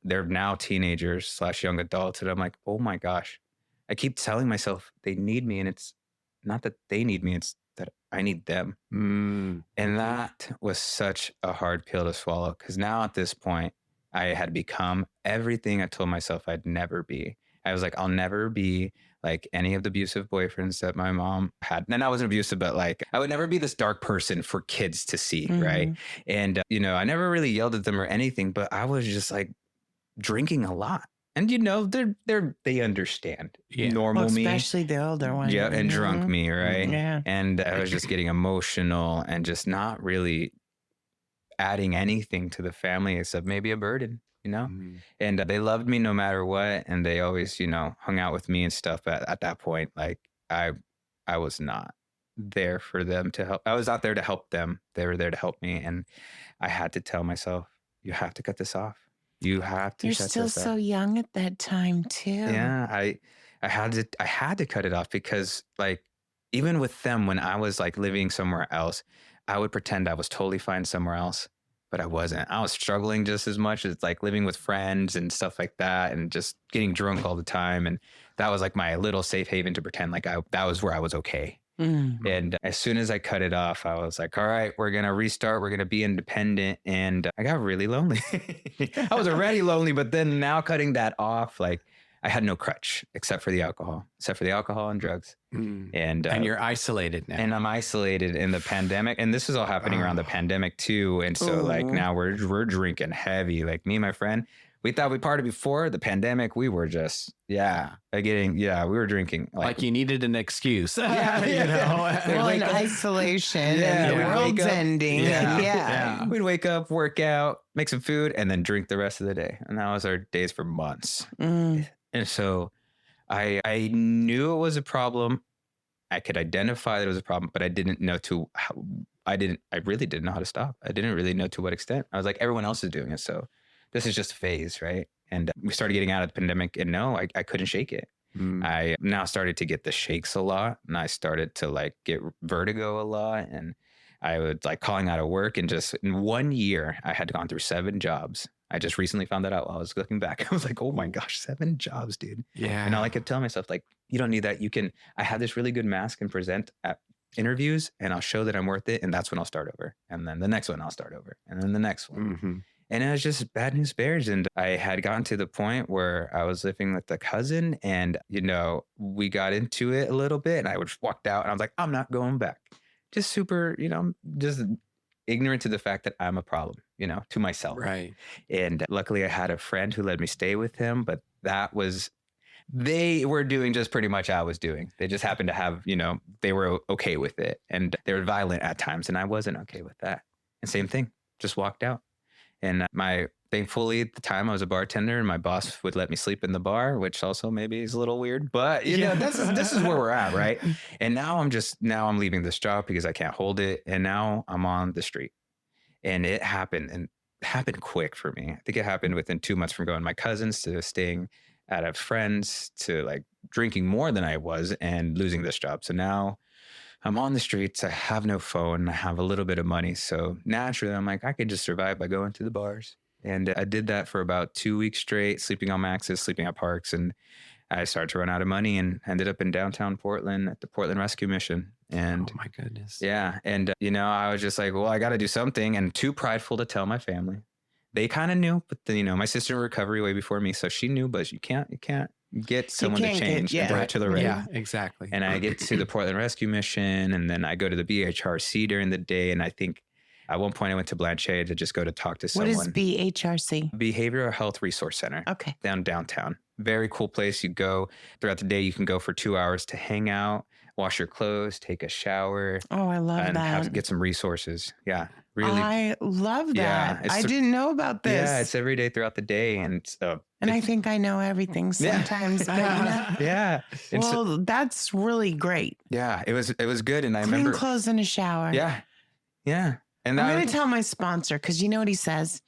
They're now teenagers / young adults. And I'm like, oh my gosh, I keep telling myself they need me. And it's not that they need me. It's that I need them. Mm. And that was such a hard pill to swallow. Cause now at this point I had become everything I told myself I'd never be. I was like, I'll never be like any of the abusive boyfriends that my mom had. And I wasn't abusive, but like I would never be this dark person for kids to see. Right. And, you know, I never really yelled at them or anything, but I was just like drinking a lot. And, you know, they understand normal me. Especially the older ones. Yeah. And drunk me. Right. Yeah. And I was just getting emotional and just not really adding anything to the family except maybe a burden. You know, and they loved me no matter what. And they always, you know, hung out with me and stuff. At that point, like I was not there for them to help. I was out there to help them. They were there to help me. And I had to tell myself, you have to cut this off. You have to. You're shut still this so off. young at that time too. Yeah. I had to cut it off because like, even with them, when I was like living somewhere else, I would pretend I was totally fine somewhere else. But I wasn't. I was struggling just as much as like living with friends and stuff like that and just getting drunk all the time. And that was like my little safe haven to pretend like that was where I was okay. And as soon as I cut it off, I was like, all right, we're going to restart. We're going to be independent. And I got really lonely. I was already lonely, but then now cutting that off, like I had no crutch except for the alcohol and drugs. And you're isolated now. And I'm isolated in the pandemic. And this is all happening around the pandemic too. And so like now we're drinking heavy. Like me and my friend, we thought we partied before the pandemic. We were just, we were drinking. Like you needed an excuse. You know? Well, in isolation and the world's ending. We'd wake up, work out, make some food, and then drink the rest of the day. And that was our days for months. And so I knew it was a problem. I could identify that it was a problem, but I didn't know I really didn't know how to stop. I didn't really know to what extent. I was like, everyone else is doing it. So this is just a phase, right? And we started getting out of the pandemic and I couldn't shake it. I now started to get the shakes a lot and I started to like get vertigo a lot. And I was like calling out of work and just in 1 year, I had gone through 7 jobs. I just recently found that out while I was looking back. I was like, oh my gosh, 7 jobs, dude. Yeah. And all I kept telling myself, like, you don't need that. I have this really good mask and present at interviews and I'll show that I'm worth it. And that's when I'll start over. And then the next one I'll start over. And then the next one. And it was just bad news bears. And I had gotten to the point where I was living with a cousin and, you know, we got into it a little bit and I would walked out and I was like, I'm not going back. Just super, you know, just ignorant to the fact that I'm a problem, you know, to myself. Right. And luckily I had a friend who let me stay with him, but they were doing just pretty much I was doing. They just happened to have, you know, they were okay with it and they were violent at times and I wasn't okay with that. And same thing, just walked out. And thankfully at the time I was a bartender and my boss would let me sleep in the bar, which also maybe is a little weird, but you know, this is where we're at. Right. And now I'm leaving this job because I can't hold it. And now I'm on the street and it happened quick for me. I think it happened within 2 months from going to my cousins to staying at a friend's to like drinking more than I was and losing this job. So now I'm on the streets. I have no phone. I have a little bit of money. So naturally, I'm like, I could just survive by going to the bars. And I did that for about 2 weeks straight, sleeping on maxes, sleeping at parks. And I started to run out of money and ended up in downtown Portland at the Portland Rescue Mission. And oh my goodness. Yeah. And, you know, I was just like, well, I got to do something and too prideful to tell my family. They kind of knew, but then, you know, my sister in recovery way before me. So she knew, but you can't get someone to change and right to the right. Yeah, exactly. And I get to the Portland Rescue Mission and then I go to the BHRC during the day. And I think at one point I went to Blanchet to just go to talk to someone. What is BHRC? Behavioral Health Resource Center. Okay. Downtown. Very cool place. You go throughout the day. You can go for 2 hours to hang out. wash your clothes, take a shower. Oh, I love and that. have to get some resources. Yeah. Really. I love that. I didn't know about this. Yeah. It's every day throughout the day. And so. And I think I know everything sometimes. Yeah. Yeah. Well, that's really great. Yeah. It was good. And I Clean remember. clothes in a shower. Yeah. Yeah. And I'm going to tell my sponsor, because you know what he says?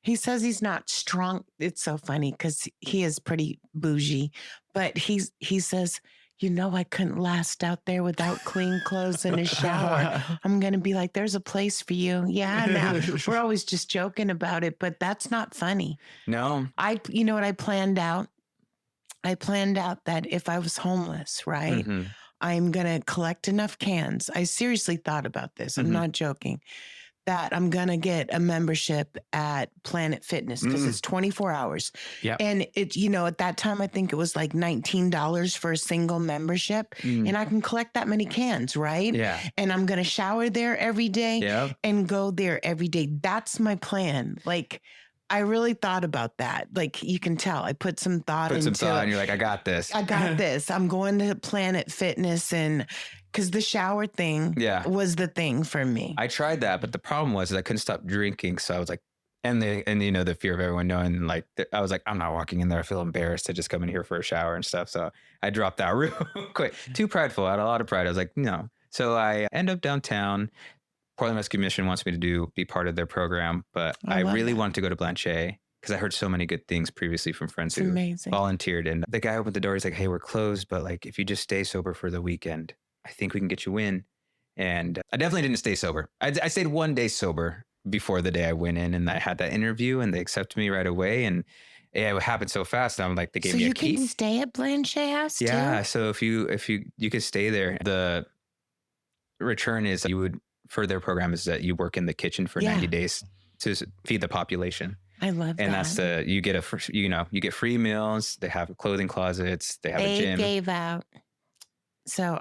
He says he's not strong. It's so funny because he is pretty bougie, but he says, I couldn't last out there without clean clothes in a shower. I'm going to be like, there's a place for you. Yeah. Now we're always just joking about it, but that's not funny. No. You know what I planned out? I planned out that if I was homeless, right? Mm-hmm. I'm going to collect enough cans. I seriously thought about this. I'm not joking. That I'm going to get a membership at Planet Fitness because it's 24 hours. Yeah. And it, at that time, I think it was like $19 for a single membership. And I can collect that many cans, right? Yeah. And I'm going to shower there every day and go there every day. That's my plan. Like, I really thought about that. Like, you can tell I put some thought into it. And you're like, I got this. I got this. I'm going to Planet Fitness because the shower thing was the thing for me. I tried that, but the problem was I couldn't stop drinking. So I was like, and the fear of everyone knowing, like, I was like, I'm not walking in there. I feel embarrassed to just come in here for a shower and stuff. So I dropped out real quick. Too prideful. I had a lot of pride. I was like, no. So I end up downtown. Portland Rescue Mission wants me to be part of their program, but I really wanted to go to Blanchet because I heard so many good things previously from friends who volunteered. And the guy opened the door. He's like, hey, we're closed, but like, if you just stay sober for the weekend, I think we can get you in. And I definitely didn't stay sober. I stayed one day sober before the day I went in, and I had that interview and they accepted me right away. And it happened so fast. I'm like, they gave me a key. So you can stay at Blanchet House too? Yeah. So if you could stay there, the return is for their program is that you work in the kitchen for 90 days to feed the population. I love that. And that's you get you get free meals. They have clothing closets. They have a gym. They gave out. So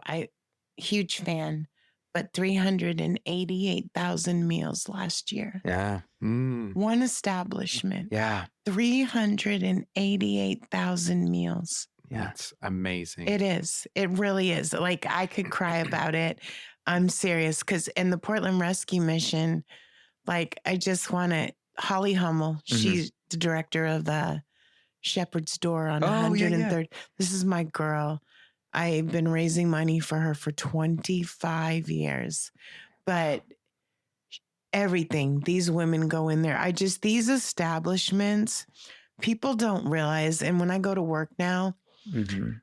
huge fan, but 388,000 meals last year. Yeah. One establishment. Yeah. 388,000 meals. Yeah. That's amazing. It is. It really is. Like, I could cry about it. I'm serious. Because in the Portland Rescue Mission, like, I just want to, Holly Hummel, she's the director of the Shepherd's Door on 103rd. This is my girl. I've been raising money for her for 25 years. But everything, these women go in there. These establishments, people don't realize. And when I go to work now,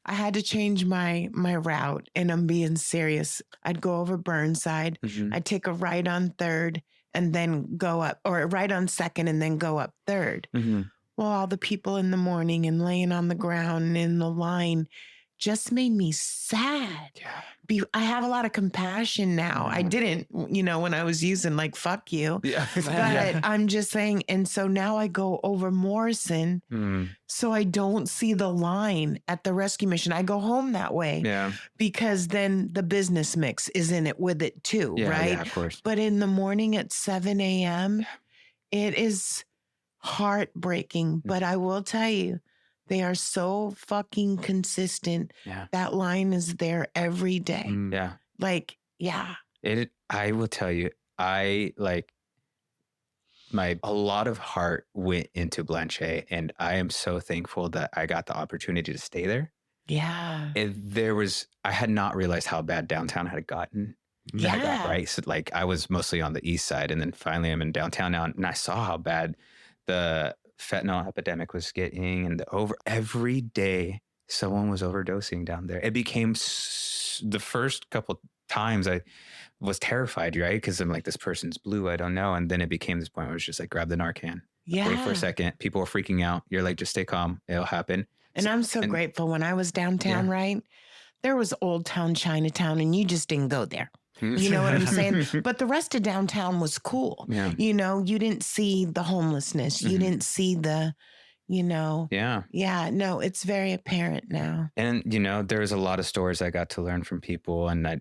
I had to change my route, and I'm being serious. I'd go over Burnside. I'd take a right on 3rd and then go up, or a right on 2nd and then go up 3rd. Well, all the people in the morning and laying on the ground and in the line just made me sad. Yeah. I have a lot of compassion now. I didn't, when I was using like, fuck you. Yeah. But I'm just saying. And so now I go over Morrison. So I don't see the line at the rescue mission. I go home that way. Yeah. Because then the business mix is in it with it too. Right. Yeah, of course. But in the morning at 7 a.m., it is heartbreaking. But I will tell you, they are so fucking consistent. Yeah. That line is there every day. Yeah. Like, yeah. I will tell you, a lot of heart went into Blanchet, and I am so thankful that I got the opportunity to stay there. Yeah. I had not realized how bad downtown had gotten. Yeah. Right. So like, I was mostly on the east side, and then finally I'm in downtown now, and I saw how bad the fentanyl epidemic was getting, and every day someone was overdosing down there. It became the first couple times I was terrified, right? Because I'm like, this person's blue, I don't know. And then it became this point where it was just like, grab the Narcan. Yeah. Wait for a second. People were freaking out. You're like, just stay calm. It'll happen. And I'm so grateful. When I was downtown, right? There was Old Town Chinatown, and you just didn't go there. You know what I'm saying? But the rest of downtown was cool. Yeah. You didn't see the homelessness. You didn't see the, Yeah. Yeah. No, it's very apparent now. And, there was a lot of stories I got to learn from people. And I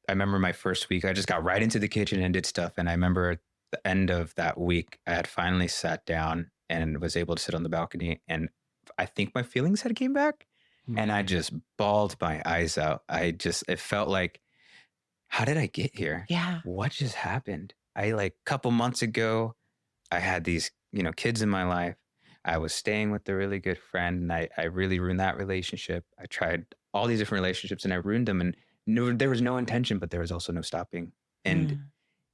remember my first week, I just got right into the kitchen and did stuff. And I remember at the end of that week, I had finally sat down and was able to sit on the balcony. And I think my feelings had came back. And I just bawled my eyes out. It felt like, how did I get here? Yeah. What just happened? Couple months ago, I had these, kids in my life. I was staying with a really good friend, and I really ruined that relationship. I tried all these different relationships and I ruined them, and there was no intention, but there was also no stopping. And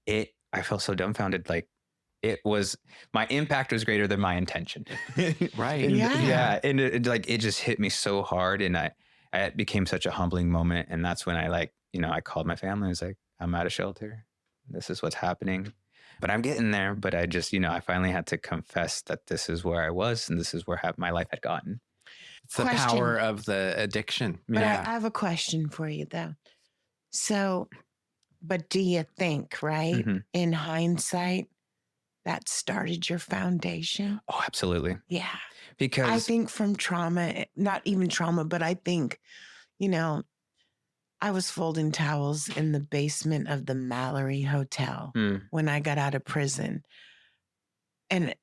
I felt so dumbfounded. Like, my impact was greater than my intention. Right. And, Yeah. And it just hit me so hard. And it became such a humbling moment. And that's when I called my family. I was like, I'm out of shelter. This is what's happening, but I'm getting there. But I just, I finally had to confess that this is where I was and this is where my life had gotten. It's the power of the addiction. But I have a question for you though. So, but do you think, right, in hindsight, that started your foundation? Oh, absolutely. Yeah. Because I think from trauma, not even trauma, but I think, I was folding towels in the basement of the Mallory Hotel when I got out of prison. And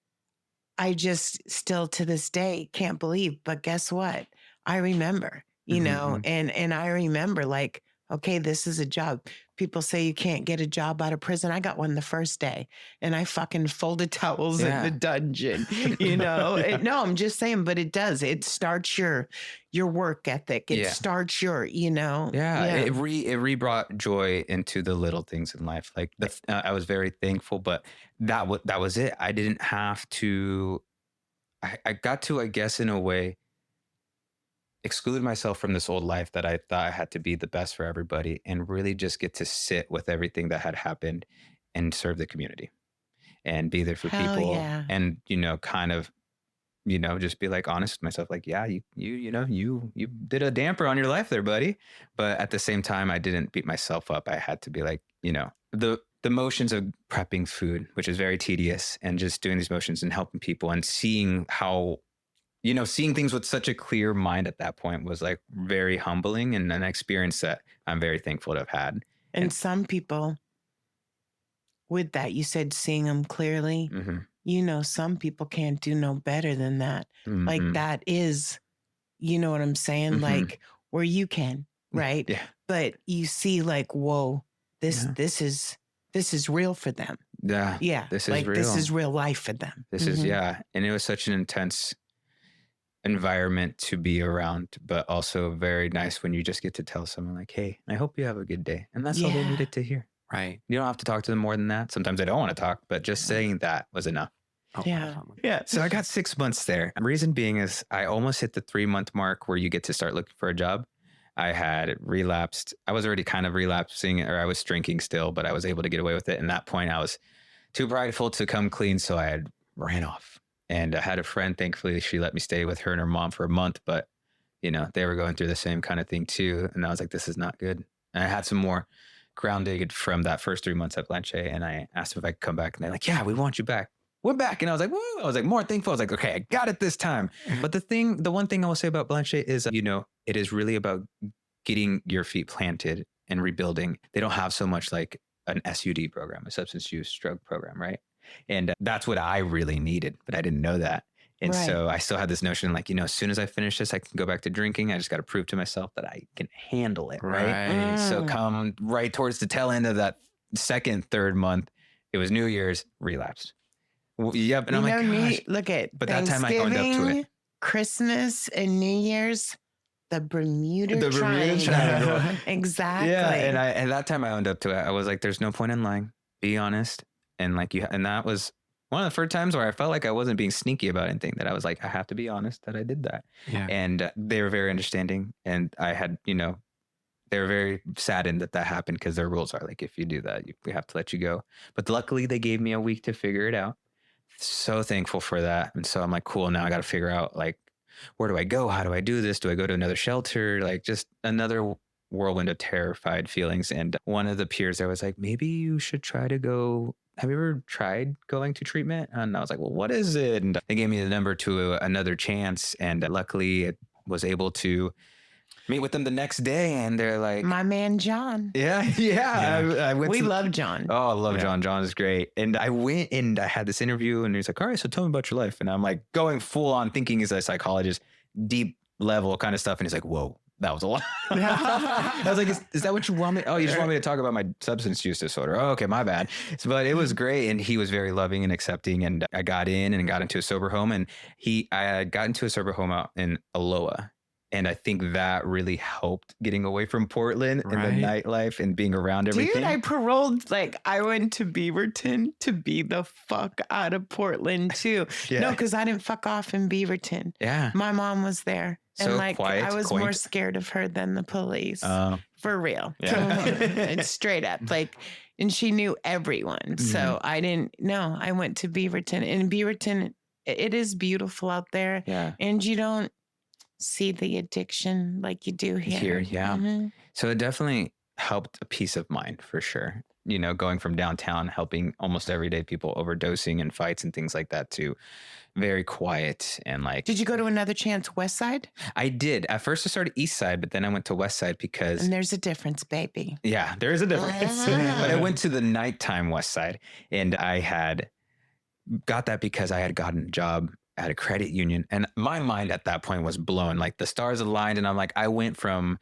I just still to this day can't believe, but guess what? I remember, and I remember like, okay, this is a job. People say you can't get a job out of prison. I got one the first day and I fucking folded towels in the dungeon, No, I'm just saying, but it does. It starts your work ethic. It starts your, It re-brought joy into the little things in life. Like I was very thankful, but that was it. I didn't have to, I got to, I guess in a way, exclude myself from this old life that I thought I had to be the best for everybody and really just get to sit with everything that had happened and serve the community and be there for people and, kind of, just be like honest with myself. Like, yeah, you did a damper on your life there, buddy. But at the same time, I didn't beat myself up. I had to be like, the motions of prepping food, which is very tedious, and just doing these motions and helping people and seeing how, seeing things with such a clear mind at that point was like very humbling and an experience that I'm very thankful to have had. And some people with that, you said seeing them clearly, some people can't do no better than that. Like that is, you know what I'm saying? Like where you can, right? Yeah. But you see like, whoa, this is real for them. Yeah. Yeah. This is like real. this is real life for them. This is, And it was such an intense environment to be around, but also very nice when you just get to tell someone like, hey, I hope you have a good day. And that's all they needed to hear. Right. You don't have to talk to them more than that. Sometimes I don't want to talk, but just saying that was enough. Oh, Yeah. So I got 6 months there. Reason being is I almost hit the 3-month mark where you get to start looking for a job. I had relapsed. I was already kind of relapsing, or I was drinking still, but I was able to get away with it. And at that point I was too prideful to come clean. So I had ran off. And I had a friend, thankfully, she let me stay with her and her mom for a month, but they were going through the same kind of thing too. And I was like, this is not good. And I had some more grounding from that first 3 months at Blanche. And I asked them if I could come back, and they're like, yeah, we want you back. We're back. And I was like, woo. I was like more thankful. I was like, okay, I got it this time. But the one thing I will say about Blanche is, it is really about getting your feet planted and rebuilding. They don't have so much like an SUD program, a substance use drug program, right? And that's what I really needed, but I didn't know that. And so I still had this notion like, as soon as I finish this, I can go back to drinking. I just got to prove to myself that I can handle it. Right. So come right towards the tail end of that third month, it was New Year's, relapsed. Yep. And I'm like, gosh. Look at but that time I owned up to it. Christmas and New Year's, the Bermuda Triangle. Exactly. Yeah. And that time I owned up to it. I was like, there's no point in lying. Be honest. And and that was one of the first times where I felt like I wasn't being sneaky about anything, that I was like, I have to be honest that I did that. Yeah. And they were very understanding. And I had, they were very saddened that happened, because their rules are like, if you do that, we have to let you go. But luckily they gave me a week to figure it out. So thankful for that. And so I'm like, cool, now I got to figure out like, where do I go? How do I do this? Do I go to another shelter? Like just another whirlwind of terrified feelings. And one of the peers there was like, maybe you should try to go. Have you ever tried going to treatment? And I was like, well, what is it? And they gave me the number to Another Chance. And luckily I was able to meet with them the next day. And they're like, my man, John. Yeah. I went we love John. Oh, I love John. John is great. And I went and I had this interview, and he's like, all right, so tell me about your life. And I'm like going full on thinking as a psychologist, deep level kind of stuff. And he's like, whoa, that was a lot. I was like, is that what you want me? Oh, you just want me to talk about my substance use disorder. Oh, okay, my bad. But it was great. And he was very loving and accepting. And I got in and got into a sober home. And I got into a sober home out in Aloha. And I think that really helped getting away from Portland and the nightlife and being around everything. Dude, I paroled, like, I went to Beaverton to be the fuck out of Portland too. No, because I didn't fuck off in Beaverton. Yeah. My mom was there. So and like, quiet, I was quaint. more scared of her than the police. For real. Yeah. And straight up. Like, and she knew everyone. So I didn't, no, I went to Beaverton. And Beaverton, it is beautiful out there. Yeah. And you don't see the addiction like you do here. Yeah. Mm-hmm. So it definitely helped a peace of mind for sure. You know, going from downtown, helping almost everyday people overdosing and fights and things like that to very quiet and like. Did you go to Another Chance West Side? I did. At first I started East Side, but then I went to West Side because. And there's a difference, baby. Yeah, there is a difference. But I went to the nighttime West Side and I had got that because I had gotten a job at a credit union. And my mind at that point was blown. Like the stars aligned. And I'm like, I went from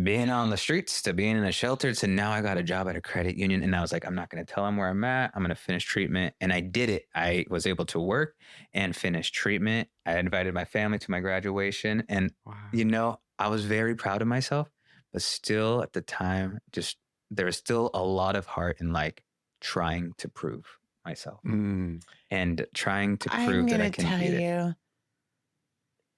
being on the streets to being in a shelter to now I got a job at a credit union. And I was like, I'm not going to tell them where I'm at. I'm going to finish treatment. And I did it. I was able to work and finish treatment. I invited my family to my graduation. And, you know, I was very proud of myself, but still at the time, just there was still a lot of heart in like trying to prove myself and trying to prove that I can beat it.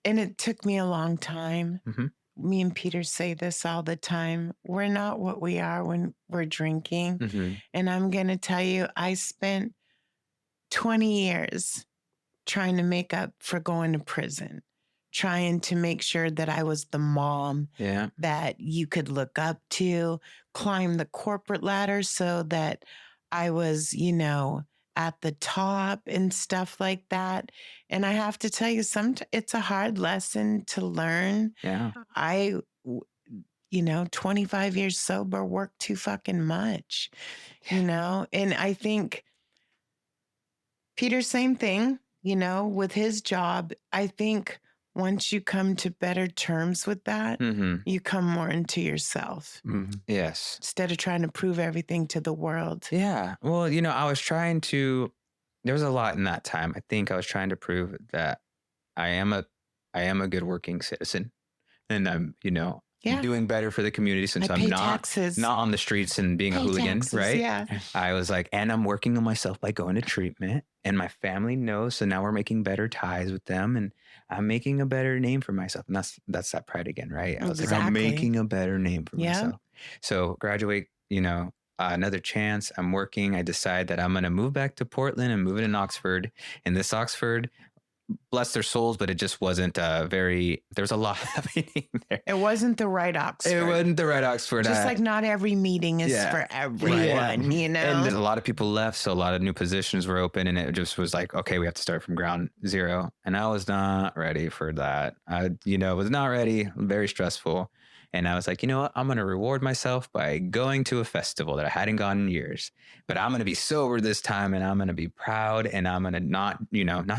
And it took me a long time. Mm-hmm. Me and Peter say this all the time. We're not what we are when we're drinking. Mm-hmm. And I'm going to tell you, I spent 20 years trying to make up for going to prison, trying to make sure that I was the mom that you could look up to, climb the corporate ladder so that I was, you know, at the top and stuff like that. And I have to tell you, it's a hard lesson to learn. Yeah. You know, 25 years sober, work too fucking much, you know? And I think Peter, same thing, you know, with his job. I think once you come to better terms with that, you come more into yourself. Yes. Instead of trying to prove everything to the world. Yeah. Well, you know, there was a lot in that time. I think I was trying to prove that I am a good working citizen and I'm, you know, doing better for the community since I'm not on the streets and being a hooligan, right? Yeah. I was like, and I'm working on myself by going to treatment and my family knows. So now we're making better ties with them and I'm making a better name for myself. And that's that pride again, right? I was like, I'm making a better name for myself. So graduate, you know, Another Chance. I'm working. I decide that I'm going to move back to Portland and move in Oxford. And this Oxford, bless their souls, but it just wasn't there's a lot happening there. It wasn't the right Oxford. It wasn't the right Oxford. Just like not every meeting is for everyone, you know? And a lot of people left, so a lot of new positions were open, and it just was like, okay, we have to start from ground zero. And I was not ready for that. I, was not ready, very stressful. And I was like, you know what? I'm going to reward myself by going to a festival that I hadn't gone in years, but I'm going to be sober this time and I'm going to be proud and I'm going to not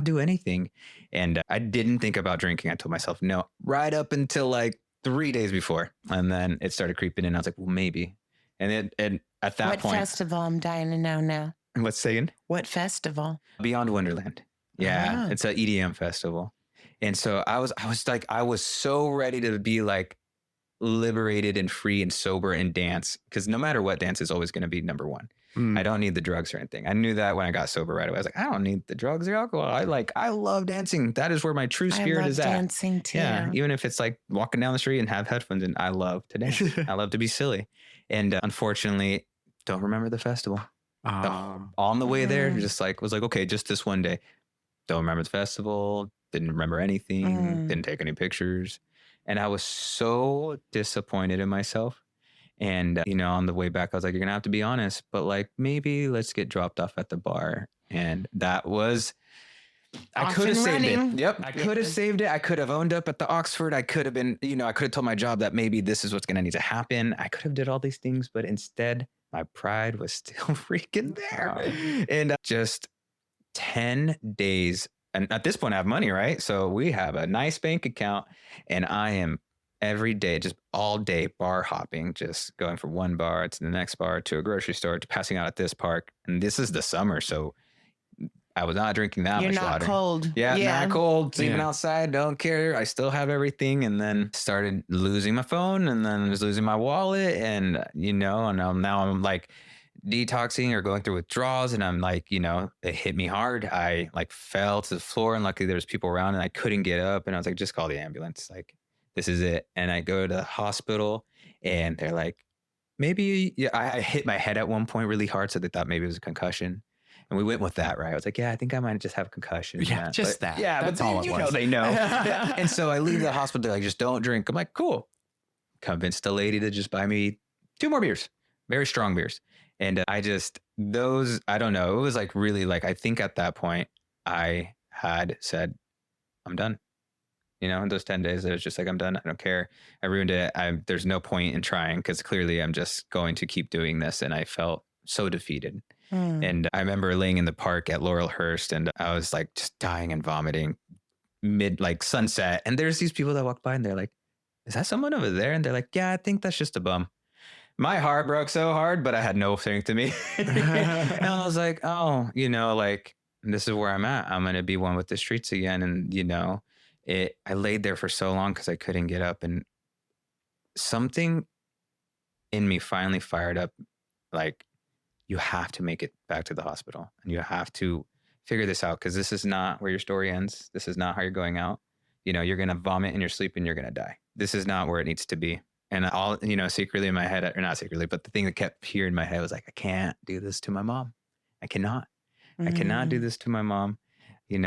do anything. And I didn't think about drinking. I told myself no, right up until like 3 days before. And then it started creeping in. I was like, well, maybe. And at that point. What festival? I'm dying to know now. What's saying? What festival? Beyond Wonderland. Yeah. It's an EDM festival. And so I was so ready to be like, liberated and free and sober and dance, because no matter what, dance is always going to be number one. I don't need the drugs or anything. I knew that when I got sober right away. I was like, I don't need the drugs or alcohol. I love dancing. That is where my true spirit is at. I love dancing too. Yeah, even if it's like walking down the street and have headphones in, I love to dance. I love to be silly. And unfortunately, don't remember the festival. On the way there, was like, okay, just this one day. Don't remember the festival. Didn't remember anything. Didn't take any pictures. And I was so disappointed in myself. And, on the way back, I was like, you're going to have to be honest, but like, maybe let's get dropped off at the bar. And that was, I could have saved it. Yep. I could have saved it. I could have owned up at the Oxford. I could have been, I could have told my job that maybe this is what's going to need to happen. I could have did all these things, but instead my pride was still freaking there. And just 10 days and at this point I have money, right? So we have a nice bank account, and I am every day, just all day bar hopping, just going from one bar to the next bar to a grocery store to passing out at this park. And this is the summer, so I was not drinking that You're much not water. cold. Yeah, not cold. Sleeping outside, don't care. I still have everything. And then started losing my phone, and then was losing my wallet, and now I'm like detoxing or going through withdrawals, and I'm like, it hit me hard. I like fell to the floor, and luckily there was people around, and I couldn't get up, and I was like, just call the ambulance. Like, this is it. And I go to the hospital, and they're like, maybe, yeah, I hit my head at one point really hard, so they thought maybe it was a concussion. And we went with that, right? I was like, yeah, I think I might just have a concussion. Yeah, just that. Yeah, that's but all it was. They know. And so I leave the hospital. They're like, just don't drink. I'm like, cool. Convinced the lady to just buy me 2 more beers, very strong beers. And I don't know. It was like really like, I think at that point I had said, I'm done. In those 10 days, it was just like, I'm done. I don't care. I ruined it. There's no point in trying, because clearly I'm just going to keep doing this. And I felt so defeated. And I remember laying in the park at Laurelhurst, and I was like just dying and vomiting mid like sunset. And there's these people that walk by, and they're like, is that someone over there? And they're like, yeah, I think that's just a bum. My heart broke so hard, but I had no strength to me. And I was like, oh, like, this is where I'm at. I'm going to be one with the streets again. And, I laid there for so long because I couldn't get up, and something in me finally fired up. Like, you have to make it back to the hospital, and you have to figure this out, because this is not where your story ends. This is not how you're going out. You're going to vomit in your sleep and you're going to die. This is not where it needs to be. And all, secretly in my head, or not secretly, but the thing that kept here in my head was like, I can't do this to my mom. I cannot. I cannot do this to my mom. She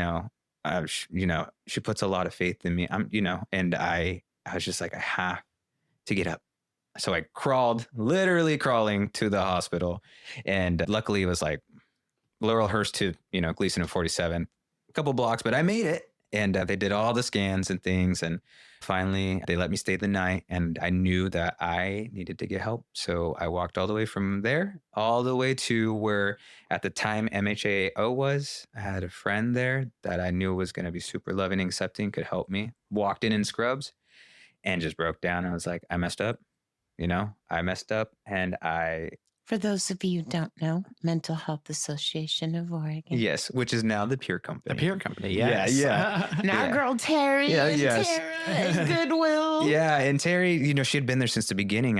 puts a lot of faith in me. And I was just like, I have to get up. So I literally crawling to the hospital. And luckily it was like Laurelhurst to, Gleason and 47, a couple blocks, but I made it. And they did all the scans and things. And finally they let me stay the night. And I knew that I needed to get help. So I walked all the way from there, all the way to where at the time MHAO was. I had a friend there that I knew was going to be super loving and accepting, could help me. Walked in scrubs and just broke down. I was like, I messed up. I messed up, and For those of you who don't know, Mental Health Association of Oregon. Yes, which is now the Peer Company. The Peer Company, yes. Yeah. Now girl Terry and Tara and Goodwill. Yeah, and Terry, she had been there since the beginning.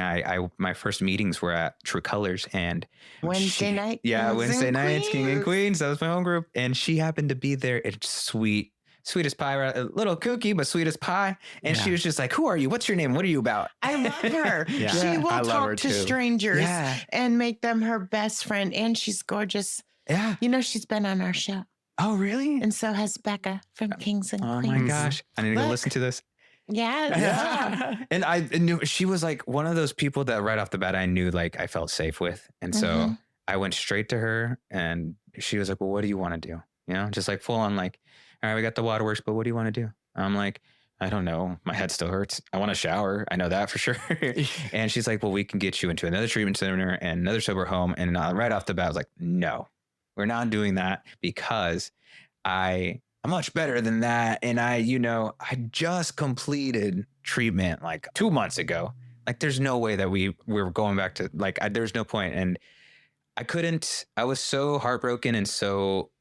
My first meetings were at True Colors, and Wednesday night. Yeah, Wednesday nights, King and Queens. That was my home group. And she happened to be there. It's sweet as pie, a little kooky, but sweet as pie. And she was just like, who are you? What's your name? What are you about? I love her. She will talk to strangers and make them her best friend. And she's gorgeous. Yeah. She's been on our show. Oh, really? And so has Becca from Kings and Queens. Oh my gosh. I need to go listen to this. Yeah. And I knew she was like one of those people that right off the bat, I knew like I felt safe with. And so I went straight to her, and she was like, well, what do you want to do? Just like full on like, all right, we got the waterworks, but what do you want to do? I'm like, I don't know. My head still hurts. I want to shower. I know that for sure. And she's like, well, we can get you into another treatment center and another sober home. And right off the bat, I was like, no, we're not doing that, because I'm much better than that. And I just completed treatment like 2 months ago. Like, there's no way that we were going back to there's no point. And I was so heartbroken and so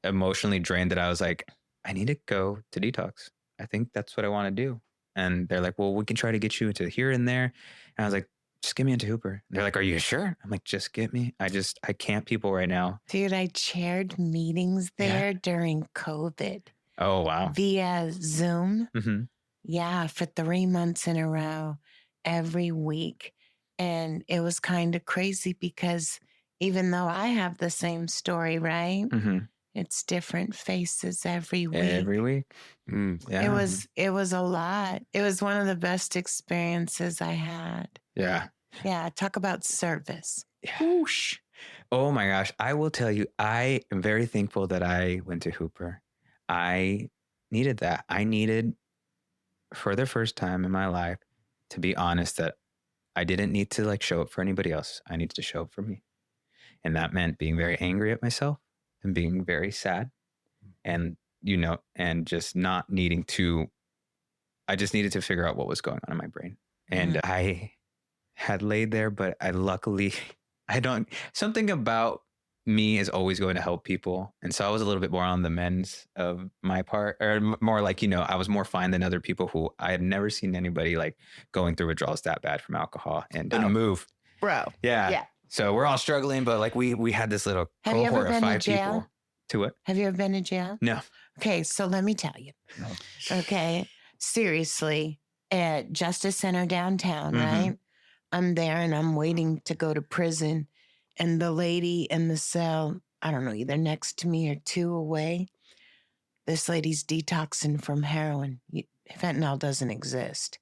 emotionally drained that I was like, I need to go to detox. I think that's what I want to do. And they're like, well, we can try to get you into here and there. And I was like, just get me into Hooper. They're like, are you sure? I'm like, just get me. I can't people right now. Dude, I chaired meetings there during COVID. Oh, wow. Via Zoom. Mm-hmm. Yeah, for 3 months in a row, every week. And it was kind of crazy, because even though I have the same story, right? Mm-hmm. It's different faces every week. Every week. Yeah. It was a lot. It was one of the best experiences I had. Yeah. Yeah. Talk about service. Whoosh. Oh my gosh. I will tell you, I am very thankful that I went to Hooper. I needed that. I needed, for the first time in my life, to be honest, that I didn't need to show up for anybody else. I needed to show up for me. And that meant being very angry at myself and being very sad. And and just not needing to, I just needed to figure out what was going on in my brain. And I had laid there, but luckily, something about me is always going to help people. And so I was a little bit more on the men's of my part, or more like, I was more fine than other people who I had never seen anybody like going through withdrawals that bad from alcohol and didn't move. Bro. Yeah. So we're all struggling, but like we had this little cohort of 5 people. To what? Have you ever been to jail? No. Okay, so let me tell you. Okay, seriously, at Justice Center downtown, right? I'm there and I'm waiting to go to prison. And the lady in the cell, I don't know, either next to me or 2 away, this lady's detoxing from heroin. Fentanyl doesn't exist.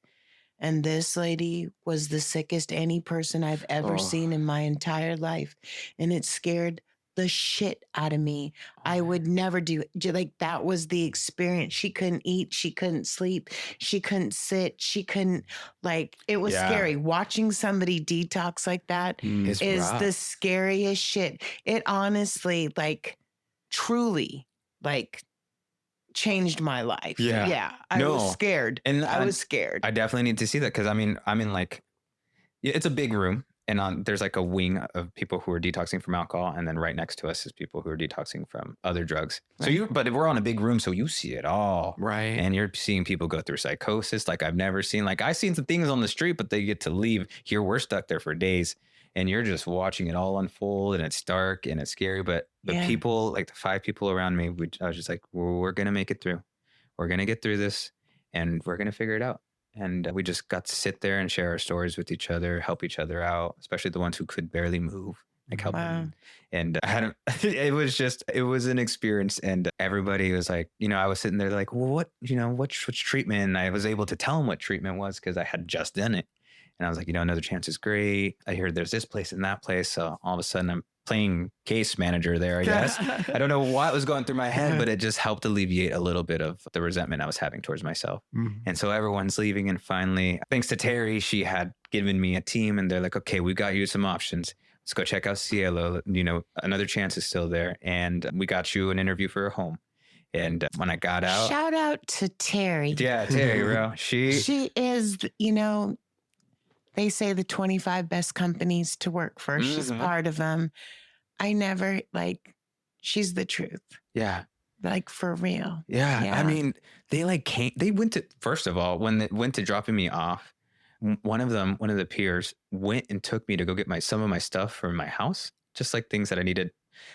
And this lady was the sickest any person I've ever seen in my entire life. And it scared the shit out of me. I would never do it. Like, that was the experience. She couldn't eat. She couldn't sleep. She couldn't sit. She couldn't, like, it was scary. Watching somebody detox like that is the scariest shit. It honestly, like, truly, like, changed my life. Yeah. I was scared. And I was scared. I definitely need to see that because I'm in like, it's a big room. And there's like a wing of people who are detoxing from alcohol. And then right next to us is people who are detoxing from other drugs. Right. So but we're on a big room, so you see it all. Right. And you're seeing people go through psychosis like I've never seen. Like I've seen some things on the street, but they get to leave. Here, we're stuck there for days. And you're just watching it all unfold and it's dark and it's scary. But the people, like the 5 people around me, I was just like, we're going to make it through. We're going to get through this and we're going to figure it out. And we just got to sit there and share our stories with each other, help each other out, especially the ones who could barely move, like help them. And it was an experience. And everybody was like, I was sitting there like, well, what's treatment? And I was able to tell them what treatment was because I had just done it. And I was like, another chance is great. I heard there's this place and that place. So all of a sudden I'm playing case manager there, I guess. I don't know what was going through my head, but it just helped alleviate a little bit of the resentment I was having towards myself. And so everyone's leaving. And finally, thanks to Terry, she had given me a team and they're like, okay, we got you some options. Let's go check out Cielo. Another chance is still there. And we got you an interview for a home. And when I got out. Shout out to Terry. Yeah, Terry, bro. She is, they say the 25 best companies to work for. She's part of them. I never, she's the truth. Yeah. Like, for real. Yeah. I mean, they went to, first of all, when they went to dropping me off, one of the peers went and took me to go get some of my stuff from my house, just like things that I needed.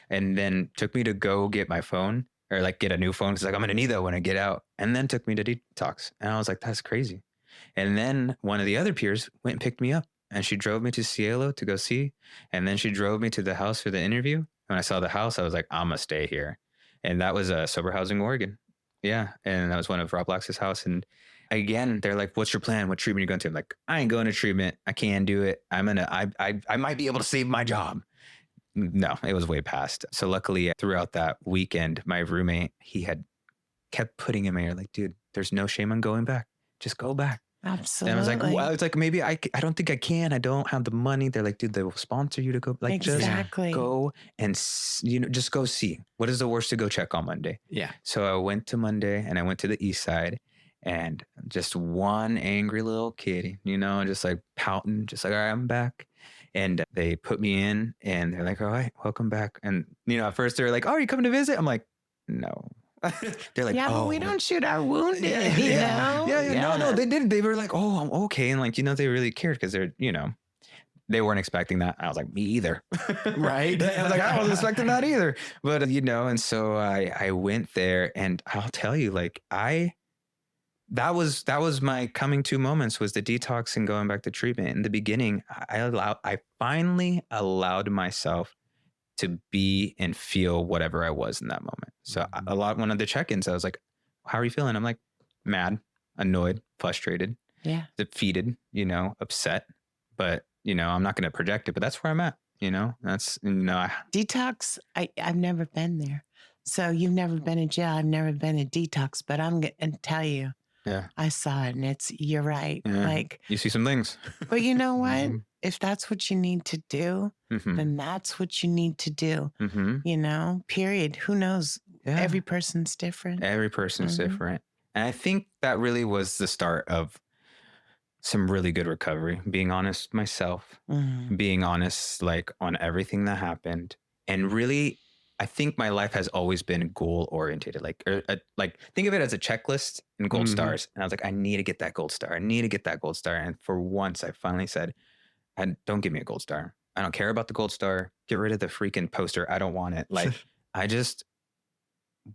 And then took me to go get my phone or like get a new phone. Cause like, I'm going to need that when I get out. And then took me to detox. And I was like, that's crazy. And then one of the other peers went and picked me up and she drove me to Cielo to go see. And then she drove me to the house for the interview. When I saw the house, I was like, I'm going to stay here. And that was Sober Housing Oregon. Yeah. And that was one of Rob Black's house. And again, they're like, what's your plan? What treatment are you going to? I'm like, I ain't going to treatment. I can't do it. I might be able to save my job. No, it was way past. So luckily throughout that weekend, my roommate, he had kept putting in my ear like, dude, there's no shame on going back. Just go back. Absolutely. And I was like, well, it's like, maybe I don't think I can. I don't have the money. They're like, dude, they will sponsor you to go. Like, exactly. Just go and, just go see. What is the worst to go check on Monday? Yeah. So I went to Monday and I went to the east side and just one angry little kid, just like pouting, just like, all right, I'm back. And they put me in and they're like, all right, welcome back. And, at first they're like, oh, are you coming to visit? I'm like, no. They're like, but we don't shoot our wounded, Yeah. No, they did. They were like, oh, I'm okay. And they really cared because they're, they weren't expecting that. I was like, me either. Right. I was like, I wasn't expecting that either. But, and so I went there and I'll tell you, that was my coming to moments was the detox and going back to treatment. In the beginning, I finally allowed myself to be and feel whatever I was in that moment. So one of the check-ins, I was like, how are you feeling? I'm like, mad, annoyed, frustrated, defeated, upset. But, I'm not going to project it, but that's where I'm at, that's, Detox, I've never been there. So you've never been in jail. I've never been in detox, but I'm going to tell you, I saw it and you're right. Yeah. You see some things. But you know what? If that's what you need to do, then that's what you need to do, period. Who knows? Every person's different. Every person's different. And I think that really was the start of some really good recovery, being honest with myself, being honest, like on everything that happened. And really, I think my life has always been goal oriented. Like think of it as a checklist and gold stars. And I was like, I need to get that gold star. I need to get that gold star. And for once I finally said, don't give me a gold star. I don't care about the gold star. Get rid of the freaking poster. I don't want it. Like I just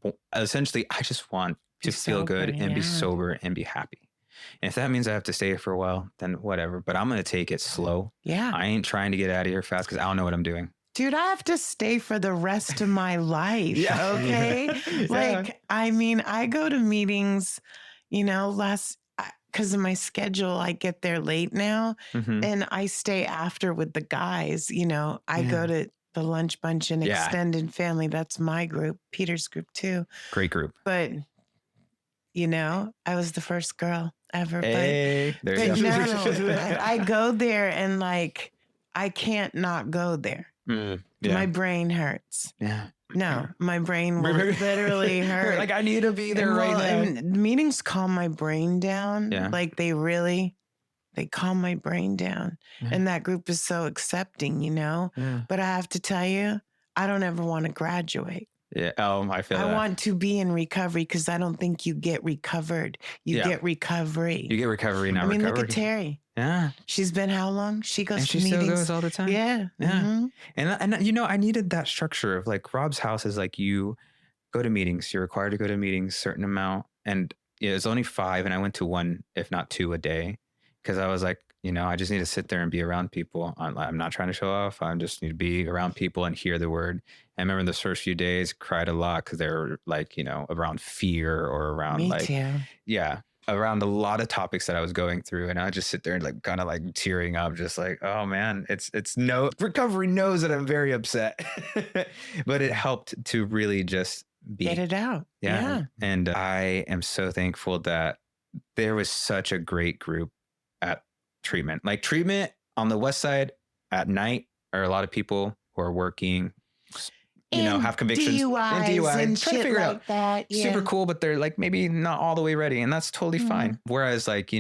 want to feel good and be sober and be happy. And if that means I have to stay here for a while, then whatever. But I'm going to take it slow. Yeah. I ain't trying to get out of here fast because I don't know what I'm doing. Dude, I have to stay for the rest of my life. Okay. Like, I mean, I go to meetings, because of my schedule, I get there late now and I stay after with the guys. I go to the lunch bunch and extended family. That's my group, Peter's group too. Great group. But, I was the first girl ever. Hey, but I go there and like, I can't not go there. My brain hurts. Yeah. No, my brain will literally hurt. Like I need to be there right now. And meetings calm my brain down. Yeah. Like they calm my brain down. Yeah. And that group is so accepting, Yeah. But I have to tell you, I don't ever want to graduate. Yeah. I feel I want to be in recovery because I don't think you get recovered. You get recovery. You get recovery, not recovery. Look at Terry. Yeah. She's been how long? She goes to meetings. Still goes all the time. Yeah. Yeah. And I needed that structure of like Rob's house is like you go to meetings. You're required to go to meetings, certain amount. And it's only 5. And I went to 1, if not 2 a day. Because I was like, I just need to sit there and be around people. I'm not trying to show off. I just need to be around people and hear the word. I remember the first few days cried a lot because they were like, around fear or around Me too. around a lot of topics that I was going through. And I just sit there and like kind of like tearing up, just like, oh man, recovery knows that I'm very upset, but it helped to really just get it out. Yeah. And I am so thankful that there was such a great group at treatment. Like treatment on the West Side at night are a lot of people who are working, have convictions DUIs and trying to figure out that. Yeah. Super cool, but they're like maybe not all the way ready, and that's totally fine. Whereas like,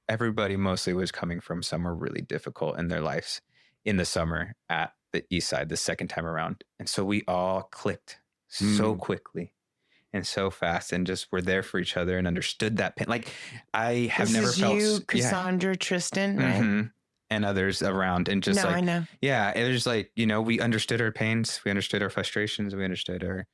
everybody mostly was coming from somewhere really difficult in their lives in the summer at the East Side the second time around. And so we all clicked so quickly and so fast and just were there for each other and understood that pain. Like I have never felt you, Cassandra, Tristan, right? And others around and just I know. Yeah. It was like, we understood our pains. We understood our frustrations. We understood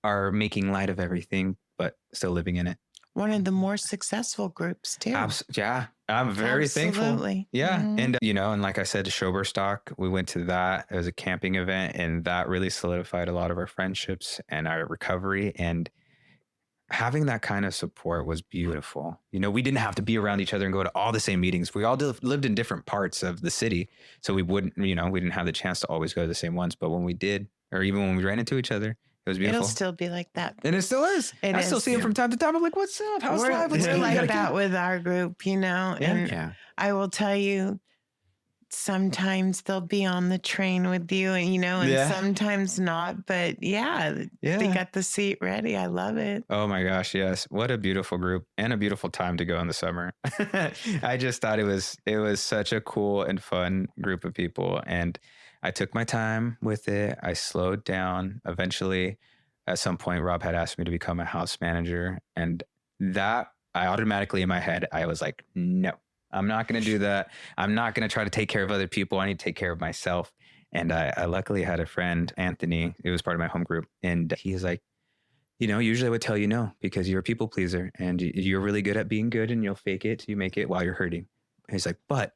our making light of everything, but still living in it. One of the more successful groups too. Yeah. I'm very thankful. Yeah. And, and like I said, Stock, we went to that. It was a camping event and that really solidified a lot of our friendships and our recovery. And having that kind of support was beautiful. We didn't have to be around each other and go to all the same meetings. We all lived in different parts of the city. So we wouldn't, we didn't have the chance to always go to the same ones. But when we did, or even when we ran into each other, it was beautiful. It'll still be like that. And it still is. I still see him from time to time. I'm like, what's up? How's life? We're like that with our group, And I will tell you, sometimes they'll be on the train with you and sometimes not, but they got the seat ready. I love it. Oh my gosh. Yes. What a beautiful group and a beautiful time to go in the summer. I just thought it was such a cool and fun group of people. And I took my time with it. I slowed down. Eventually at some point, Rob had asked me to become a house manager, and that I automatically in my head, I was like, no. I'm not going to do that. I'm not going to try to take care of other people. I need to take care of myself. And I luckily had a friend, Anthony, who was part of my home group. And he's like, usually I would tell you no, because you're a people pleaser and you're really good at being good and you'll fake it till you make it while you're hurting. And he's like, but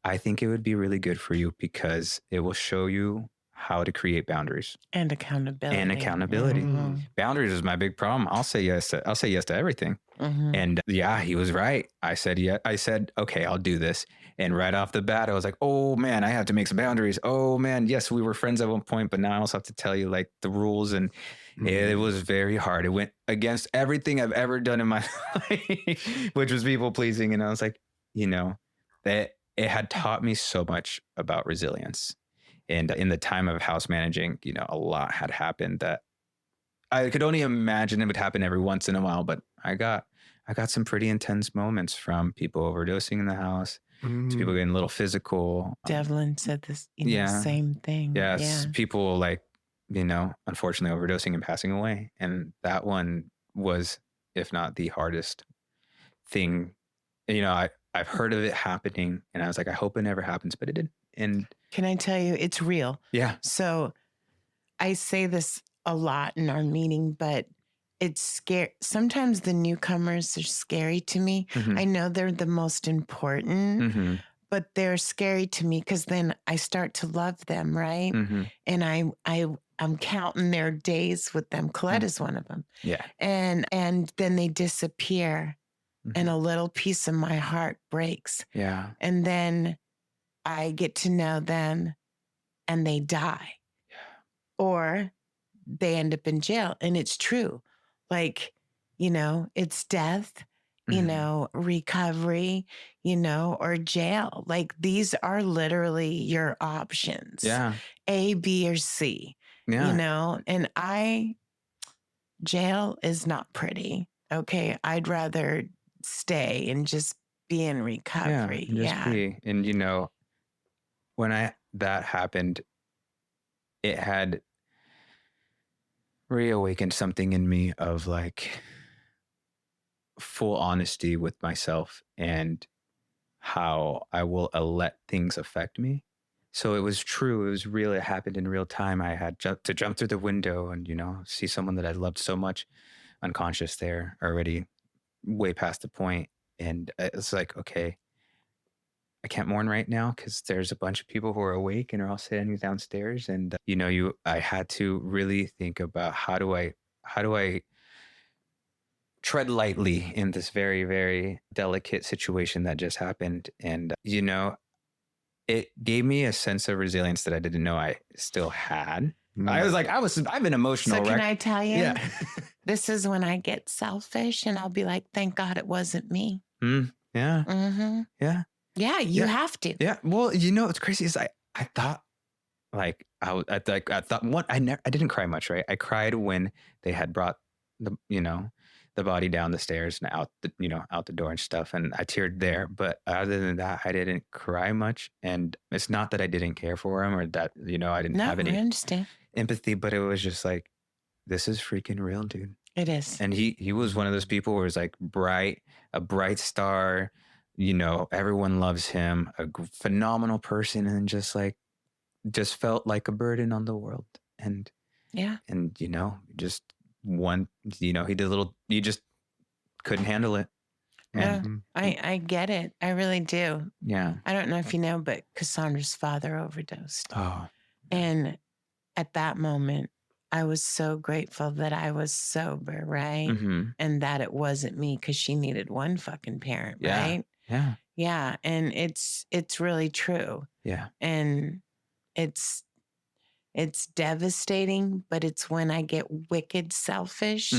I think it would be really good for you because it will show you how to create boundaries and accountability. Boundaries is my big problem. I'll say yes to everything. And he was right. I said, I said, okay, I'll do this. And right off the bat, I was like, oh man, I have to make some boundaries. Oh man. Yes, we were friends at one point, but now I also have to tell you like the rules. And it was very hard. It went against everything I've ever done in my life, which was people pleasing. And I was like, that it had taught me so much about resilience. And in the time of house managing, a lot had happened that I could only imagine it would happen every once in a while, but I got some pretty intense moments from people overdosing in the house to people getting a little physical. Devlin said this, same thing. Yes. People like, unfortunately overdosing and passing away. And that one was, if not the hardest thing, I've heard of it happening and I was like, I hope it never happens, but it did. And can I tell you, it's real. Yeah. So I say this a lot in our meeting, but it's scary. Sometimes the newcomers are scary to me. I know they're the most important, but they're scary to me because then I start to love them, right? And I'm counting their days with them. Colette is one of them. Yeah. And then they disappear and a little piece of my heart breaks. Yeah. And then I get to know them and they die. Or they end up in jail. And it's true. Like, it's death, recovery, or jail. Like these are literally your options. Yeah. A, B, or C. Yeah. And jail is not pretty. Okay. I'd rather stay and just be in recovery. Be. And when that happened, it had reawakened something in me of like full honesty with myself and how I will let things affect me. So it was true. It was real. It happened in real time. I had to jump through the window and, see someone that I loved so much unconscious there, already way past the point. And it's like, okay, I can't mourn right now because there's a bunch of people who are awake and are all sitting downstairs. And, I had to really think about how do I tread lightly in this very, very delicate situation that just happened. And, it gave me a sense of resilience that I didn't know I still had. I was like, I've been emotional. So can I tell you? Yeah. This is when I get selfish and I'll be like, thank God it wasn't me. Yeah. Yeah. Yeah, you have to. Yeah. Well, what's crazy is I thought like I didn't cry much, right? I cried when they had brought the body down the stairs and out the door and stuff. And I teared there. But other than that, I didn't cry much. And it's not that I didn't care for him or that, I didn't have any empathy, but it was just like, this is freaking real, dude. It is. And he was one of those people who was like a bright star, everyone loves him, a phenomenal person, and just felt like a burden on the world. And just one, he did you just couldn't handle it. And I get it. I really do. Yeah. I don't know if you know, but Cassandra's father overdosed. Oh. And at that moment, I was so grateful that I was sober, right? And that it wasn't me because she needed one fucking parent, right? Yeah. Yeah. And it's really true. Yeah. And it's devastating, but it's when I get wicked selfish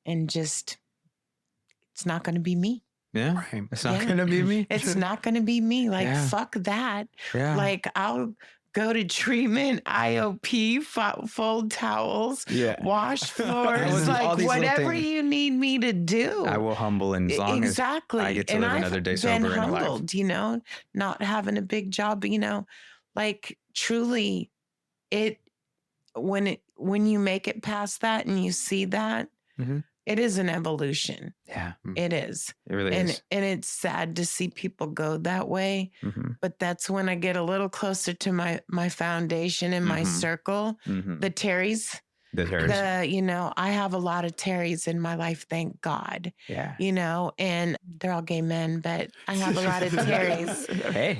and just, it's not going to be me. Yeah. Right. It's not going to be me. It's not going to be me. Like, fuck that. Yeah. Like, I'll go to treatment, IOP, fold towels, wash floors, like whatever you need me to do. I will humble as long as I get to live another day sober and alive. Humbled, not having a big job, like truly when you make it past that and you see that, it is an evolution. Yeah. It is. It really is. And it's sad to see people go that way. But that's when I get a little closer to my foundation and my circle. The Terrys. I have a lot of Terrys in my life, thank God. Yeah. And they're all gay men, but I have a lot of Terrys.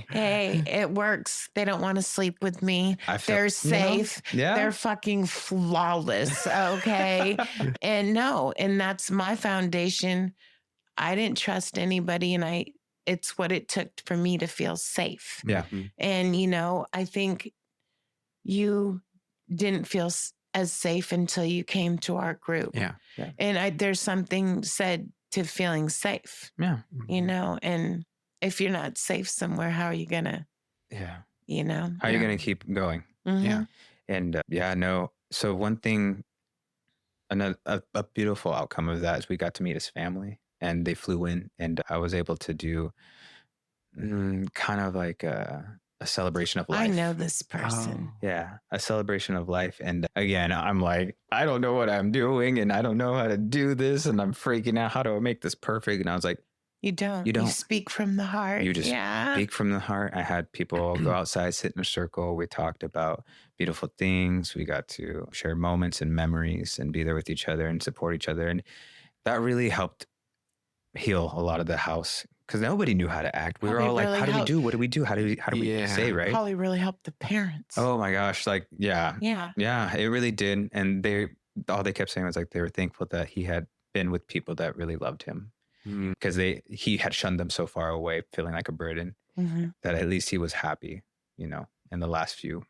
Hey, it works. They don't want to sleep with me. They're safe. They're fucking flawless. Okay. And that's my foundation. I didn't trust anybody, and it's what it took for me to feel safe. Yeah. And, I think you didn't feel as safe until you came to our group. Yeah. And there's something said to feeling safe. Yeah. And if you're not safe somewhere, how are you going to, how are you going to keep going? Yeah. And so one thing a beautiful outcome of that is we got to meet his family, and they flew in, and I was able to do kind of like a celebration of life. I know this person. Yeah, a celebration of life. And again, I'm like, I don't know what I'm doing, and I don't know how to do this, and I'm freaking out. How do I make this perfect? And I was like, You don't. You don't. You speak from the heart. You just speak from the heart. I had people go outside, sit in a circle. We talked about beautiful things. We got to share moments and memories and be there with each other and support each other. And that really helped heal a lot of the house, because nobody knew how to act. We were all like, how do we do? What do we do? How do we say, right? Probably really helped the parents. Oh my gosh. Like, yeah, it really did. And all they kept saying was like, they were thankful that he had been with people that really loved him, because he had shunned them so far away, feeling like a burden, that at least he was happy, in the last few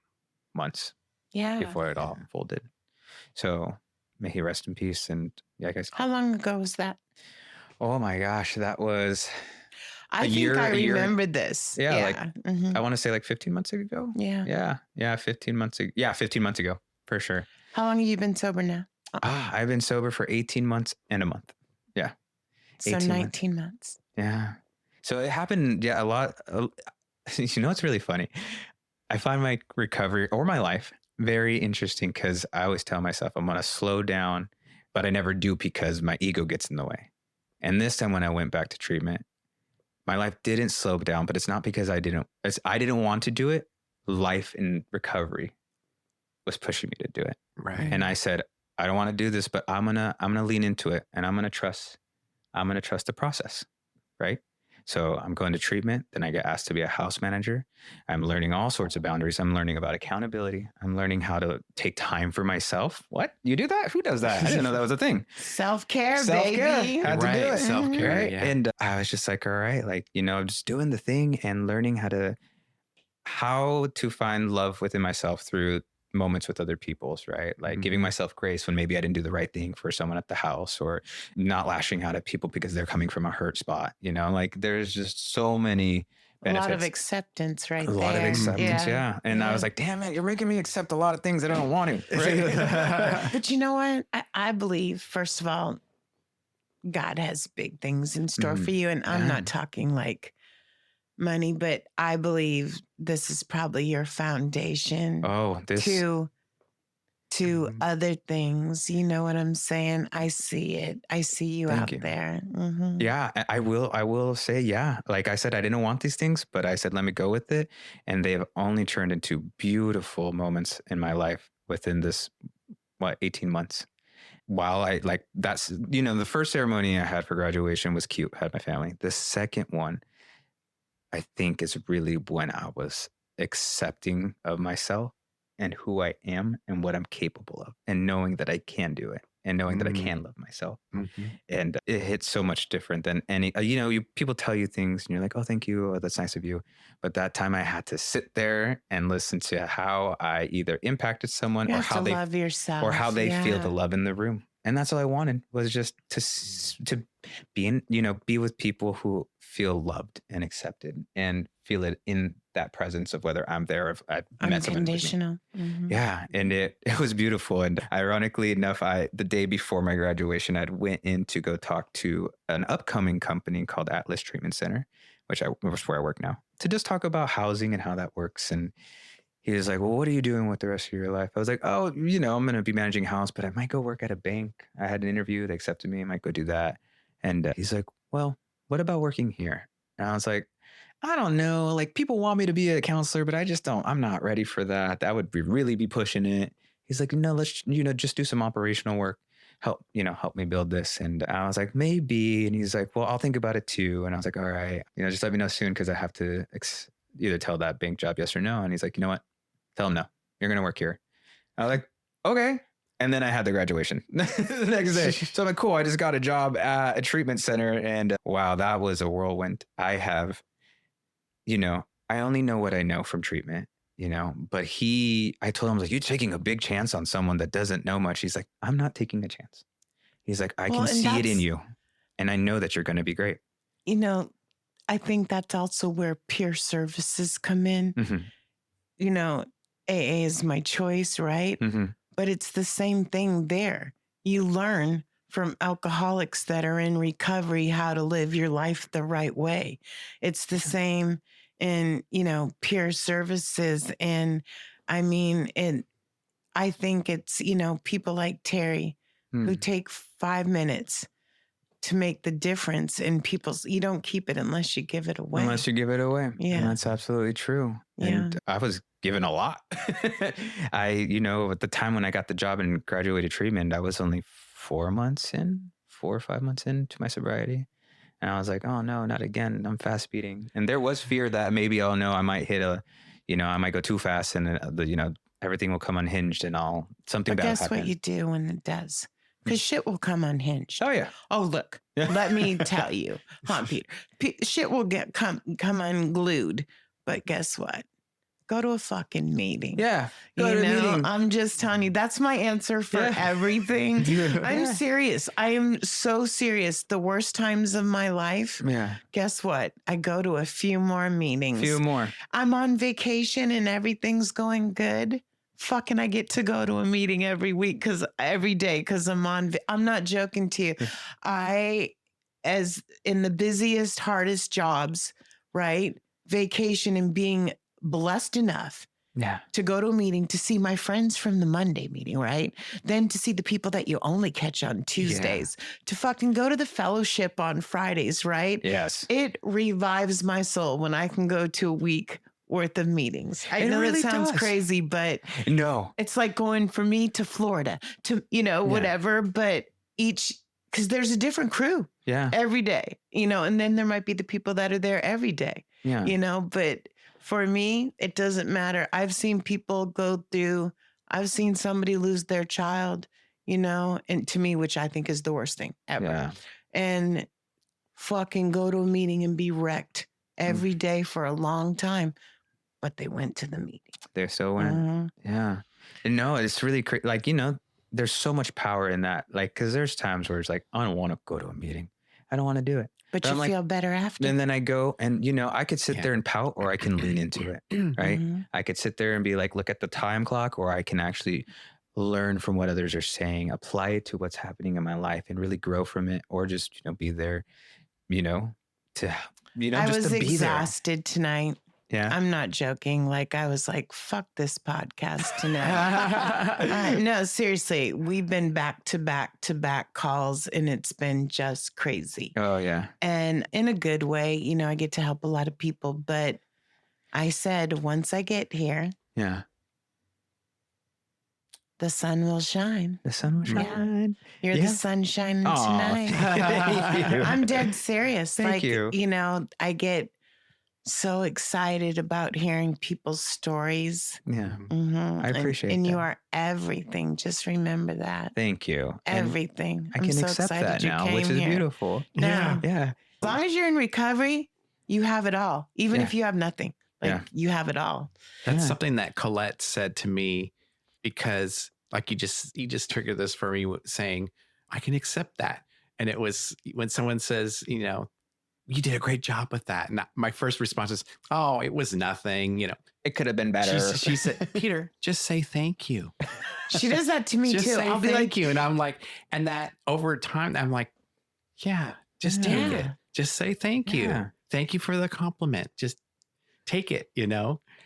months before it all unfolded. So may he rest in peace. And yeah, guys. How long ago was that? Oh my gosh, that was I remembered this. Yeah. I want to say like 15 months ago. Yeah. 15 months ago. Yeah, 15 months ago for sure. How long have you been sober now? I've been sober for 18 months and a month. Yeah. So 19 months. Yeah. So it happened. Yeah. A lot. It's really funny. I find my recovery or my life very interesting, because I always tell myself I'm going to slow down, but I never do because my ego gets in the way. And this time when I went back to treatment, my life didn't slow down, but it's not because I didn't want to do it. Life in recovery was pushing me to do it. Right. And I said, I don't want to do this, but I'm going to lean into it, and I'm going to trust the process. Right. So I'm going to treatment. Then I get asked to be a house manager. I'm learning all sorts of boundaries. I'm learning about accountability. I'm learning how to take time for myself. What? You do that? Who does that? I didn't know that was a thing. Self-care, baby. Had to do it. Self-care. Right. Yeah. And I was just like, all right, like, just doing the thing and learning how to find love within myself through moments with other people's, right? Like giving myself grace when maybe I didn't do the right thing for someone at the house, or not lashing out at people because they're coming from a hurt spot, like there's just so many benefits. A lot of acceptance right there. A lot of acceptance, yeah. And I was like, damn it, you're making me accept a lot of things that I don't want to. Right? But you know what? I believe, first of all, God has big things in store for you. And I'm not talking like money, but I believe this is probably your foundation to other things. You know what I'm saying? I see it. I see you out there. Yeah, I will say, yeah. Like I said, I didn't want these things, but I said, let me go with it. And they have only turned into beautiful moments in my life within this, 18 months. While that's, the first ceremony I had for graduation was cute. I had my family. The second one, I think, is really when I was accepting of myself and who I am and what I'm capable of, and knowing that I can do it, and knowing that I can love myself. And it hits so much different than any, people tell you things and you're like, oh, thank you. Oh, that's nice of you. But that time I had to sit there and listen to how I either impacted someone, or how they love yourself, or how they feel the love in the room. And that's all I wanted, was just to be with people who feel loved and accepted, and feel it in that presence of whether I'm there or if I've met someone. Unconditional. Yeah. And it was beautiful. And ironically enough, the day before my graduation, I went in to go talk to an upcoming company called Atlas Treatment Center, which is where I work now, to just talk about housing and how that works. And he was like, well, what are you doing with the rest of your life? I was like, oh, I'm going to be managing a house, but I might go work at a bank. I had an interview. They accepted me. I might go do that. And he's like, well, what about working here? And I was like, I don't know. Like, people want me to be a counselor, but I'm not ready for that. That would really be pushing it. He's like, no, let's, just do some operational work. Help me build this. And I was like, maybe. And he's like, well, I'll think about it too. And I was like, all right, just let me know soon, because I have to either tell that bank job yes or no. And he's like, you know what? Tell him no. You're going to work here. I was like, okay. And then I had the graduation the next day. So I'm like, cool. I just got a job at a treatment center. And wow, that was a whirlwind. I have, I only know what I know from treatment, but I told him, I was like, you're taking a big chance on someone that doesn't know much. He's like, I'm not taking a chance. He's like, I can see it in you. And I know that you're going to be great. I think that's also where peer services come in. AA is my choice, right? But it's the same thing there. you learn from alcoholics that are in recovery how to live your life the right way. It's the same in, peer services. And I mean, I think it's, people like Terry who take 5 minutes to make the difference in people's, you don't keep it unless you give it away. Unless you give it away. Yeah. And that's absolutely true. Yeah. And I was given a lot. At the time when I got the job in graduated treatment, I was only 4 or 5 months into my sobriety. And I was like, oh no, not again. I'm fast speeding. And there was fear that maybe, I might hit I might go too fast and everything will come unhinged and something bad will happen. Guess what you do when it does? Because shit will come unhinged. Oh yeah. Oh look, let me tell you, Peter. Shit will come unglued. But guess what? Go to a fucking meeting. Yeah. Go to a meeting. I'm just telling you, that's my answer for everything. I'm serious. I am so serious. The worst times of my life. Yeah. Guess what? I go to a few more meetings. Few more. I'm on vacation and everything's going good. Fucking I get to go to a meeting every day because I'm not joking to you. As in the busiest, hardest jobs, right? Vacation and being blessed enough to go to a meeting to see my friends from the Monday meeting, right? Then to see the people that you only catch on Tuesdays, to fucking go to the fellowship on Fridays, right? Yes. It revives my soul when I can go to a week worth of meetings. I know really that sounds crazy, but no, it's like going for me to Florida to, whatever, but because there's a different crew every day, and then there might be the people that are there every day, but for me, it doesn't matter. I've seen people I've seen somebody lose their child, and to me, which I think is the worst thing ever, and fucking go to a meeting and be wrecked every day for a long time. But they went to the meeting. They still went. Yeah. And no, it's really like, there's so much power in that. Like, because there's times where it's like, I don't want to go to a meeting. I don't want to do it. But you feel better after. And then I go and, I could sit there and pout or I can lean into it. Right. I could sit there and be like, look at the time clock, or I can actually learn from what others are saying, apply it to what's happening in my life and really grow from it, or just, be there, to, I just was to be exhausted tonight. Yeah. I'm not joking. Like, I was like, fuck this podcast tonight. No, seriously. We've been back to back calls and it's been just crazy. Oh, yeah. And in a good way, I get to help a lot of people. But I said, once I get here, the sun will shine. The sun will shine. You're the sun shining tonight. I'm dead serious. Thank you. I get so excited about hearing people's stories. Yeah. I appreciate it. And you are everything. Just remember that. Thank you. Everything. I can accept that now, which is beautiful. Yeah. Yeah. As long as you're in recovery, you have it all. Even if you have nothing, you have it all. That's something that Colette said to me, because like you just triggered this for me, saying, I can accept that. And it was when someone says, you did a great job with that. And my first response is, oh, it was nothing. It could have been better. She said, Peter, just say thank you. She does that to me just too. Say I'll be thank you. And I'm like, and that over time, I'm like, yeah, just take it. Just say thank you. Thank you for the compliment. Just take it,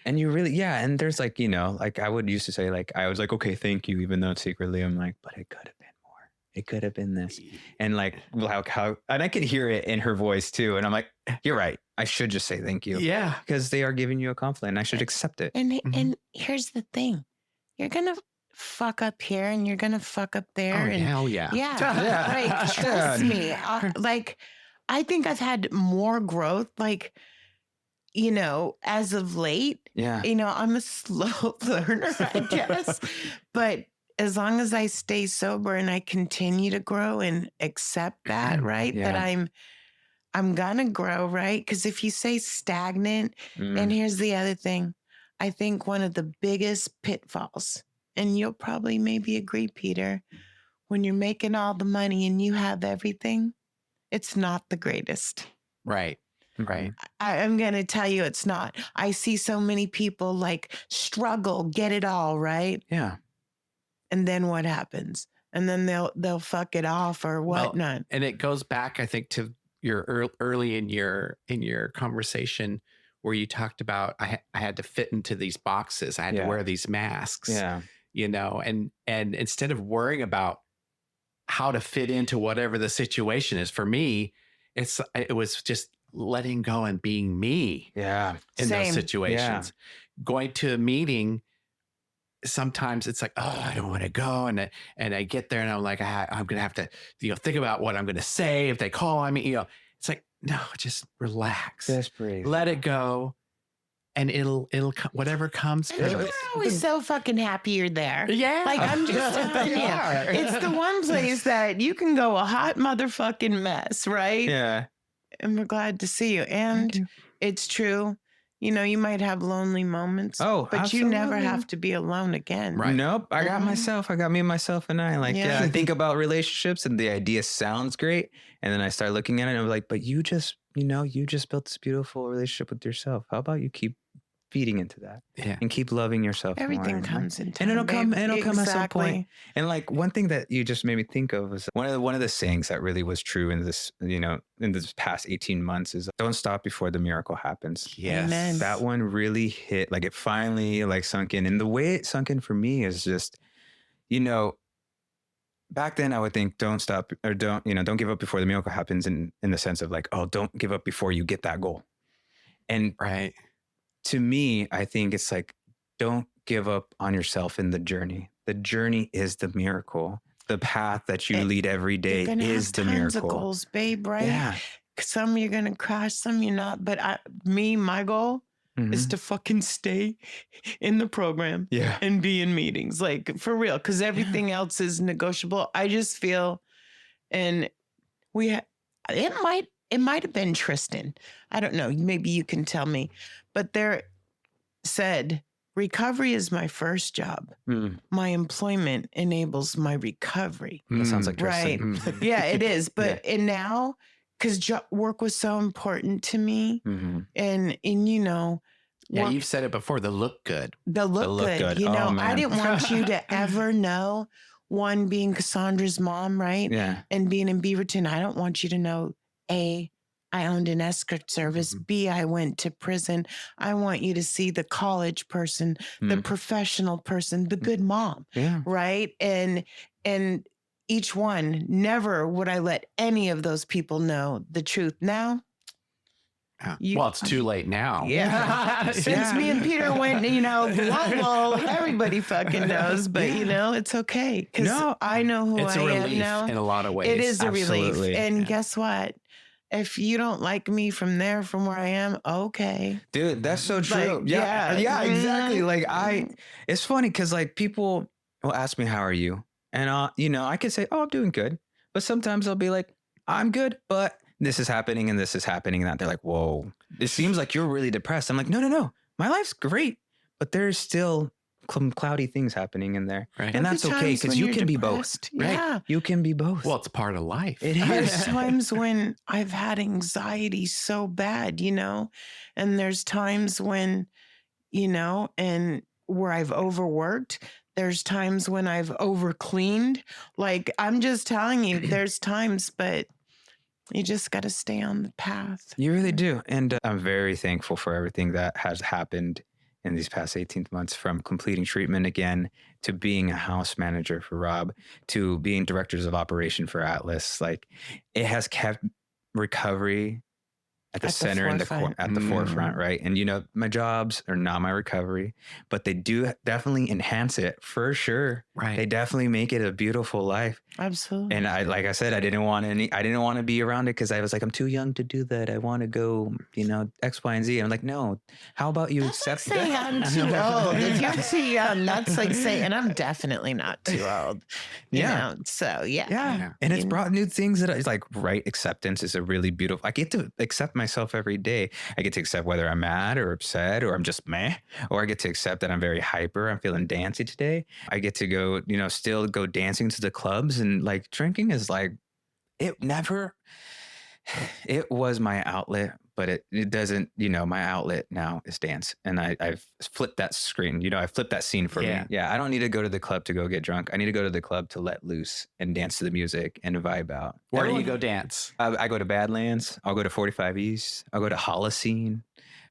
And you really, and there's like, like I would used to say, like, I was like, okay, thank you. Even though secretly I'm like, but it could have been more. It could have been this. And like how, and I could hear it in her voice too. And I'm like, you're right. I should just say thank you. Yeah. Because they are giving you a compliment and I should accept it. And here's the thing. You're going to fuck up here and you're going to fuck up there. Oh, and hell yeah. Yeah. Right. Trust me. I think I've had more growth. Like, as of late, I'm a slow learner, I guess. But as long as I stay sober and I continue to grow and accept that, right? That I'm gonna grow, right? Because if you say stagnant, and here's the other thing, I think one of the biggest pitfalls, and you'll probably maybe agree, Peter, when you're making all the money and you have everything, it's not the greatest. Right. I'm going to tell you it's not. I see so many people like struggle, get it all, right? Yeah. And then what happens? and then they'll fuck it off or whatnot. And it goes back, I think, to your early in your conversation where you talked about I had to fit into these boxes. I had to wear these masks. Yeah. You know, and instead of worrying about how to fit into whatever the situation is, for me, it was just letting go and being me. Yeah. In Same. those situations. Going to a meeting, sometimes it's like, oh, I don't want to go. And I get there and I'm like, I'm going to have to, think about what I'm going to say if they call on me. It's like, no, just relax. Just breathe. Let it go. And it'll whatever comes. You're always so fucking happy you're there. Yeah. Like, I'm just telling you. It's the one place that you can go a hot motherfucking mess, right? Yeah. And we're glad to see you. And it's true. You might have lonely moments. Oh, but absolutely. you never have to be alone again. Right. Nope. I got myself. I got me, myself, and I. Like, I think about relationships and the idea sounds great. And then I start looking at it and I'm like, but you just built this beautiful relationship with yourself. How about you keep feeding into that and keep loving yourself? Everything more. comes in time, and it'll come at some point. Exactly. And like one thing that you just made me think of was one of the sayings that really was true in this, in this past 18 months is don't stop before the miracle happens. Yes. Amen. That one really hit, like it finally like sunk in. And the way it sunk in for me is just, back then I would think don't stop or don't give up before the miracle happens in the sense of like, oh, don't give up before you get that goal. And right. To me, I think it's like, don't give up on yourself in the journey. The journey is the miracle. The path that you lead every day is the miracle. Tons of goals, babe, right? Yeah. Some you're going to crash, some you're not. But my goal is to fucking stay in the program and be in meetings. Like, for real. Because everything else is negotiable. I just feel, and it might have been Tristan. I don't know. Maybe you can tell me. But there said, recovery is my first job. My employment enables my recovery. That sounds like Tristan. Right. Yeah, it is. But and now, because work was so important to me. And yeah, you've said it before, the look good. The look good. I didn't want you to ever know, one, being Cassandra's mom, right? Yeah. And being in Beaverton, I don't want you to know, A, I owned an escort service. B, I went to prison. I want you to see the college person, the professional person, the good mom, right? And each one, never would I let any of those people know the truth. Now, well, it's too late now. Yeah. Since me and Peter went, everybody fucking knows, but it's okay. Because I know who it's I a relief am now. In a lot of ways. It is a relief. And Yeah. guess what? If you don't like me from where I am, okay. Dude, that's so true. Like, yeah, exactly. Like it's funny because like people will ask me, how are you? And I could say, oh, I'm doing good. But sometimes I'll be like, I'm good, but this is happening and this is happening. And that they're like, whoa, it seems like you're really depressed. I'm like, no. My life's great, but there's still some cloudy things happening in there. Right. And that's okay because you can be both. Yeah. Right? You can be both. Well, it's part of life. It is. There's times when I've had anxiety so bad, and there's times when, and where I've overworked. There's times when I've overcleaned. Like, I'm just telling you, there's times, but you just got to stay on the path. You really do. And I'm very thankful for everything that has happened in these past 18 months, from completing treatment again, to being a house manager for Rob, to being directors of operation for Atlas. Like, it has kept recovery at the center and at the forefront, right? And my jobs are not my recovery, but they do definitely enhance it for sure. Right. They definitely make it a beautiful life. Absolutely. And like I said, I didn't want to be around it because I was like, I'm too young to do that. I want to go, X, Y, and Z. I'm like, no, how about you accept saying that? I'm too old. If you're too young, that's like saying, and I'm definitely not too old. So yeah. And it's brought new things that it's like, right. Acceptance is a really beautiful, I get to accept myself every day. I get to accept whether I'm mad or upset or I'm just meh, or I get to accept that I'm very hyper. I'm feeling dancy today. I get to go, still go dancing to the clubs, and like drinking is like, it was my outlet, but it doesn't, you know, my outlet now is dance. And I've flipped that screen, you know, I flipped that scene for me. Yeah. I don't need to go to the club to go get drunk. I need to go to the club to let loose and dance to the music and vibe out. Where do you go dance? I go to Badlands. I'll go to 45 East. I'll go to Holocene.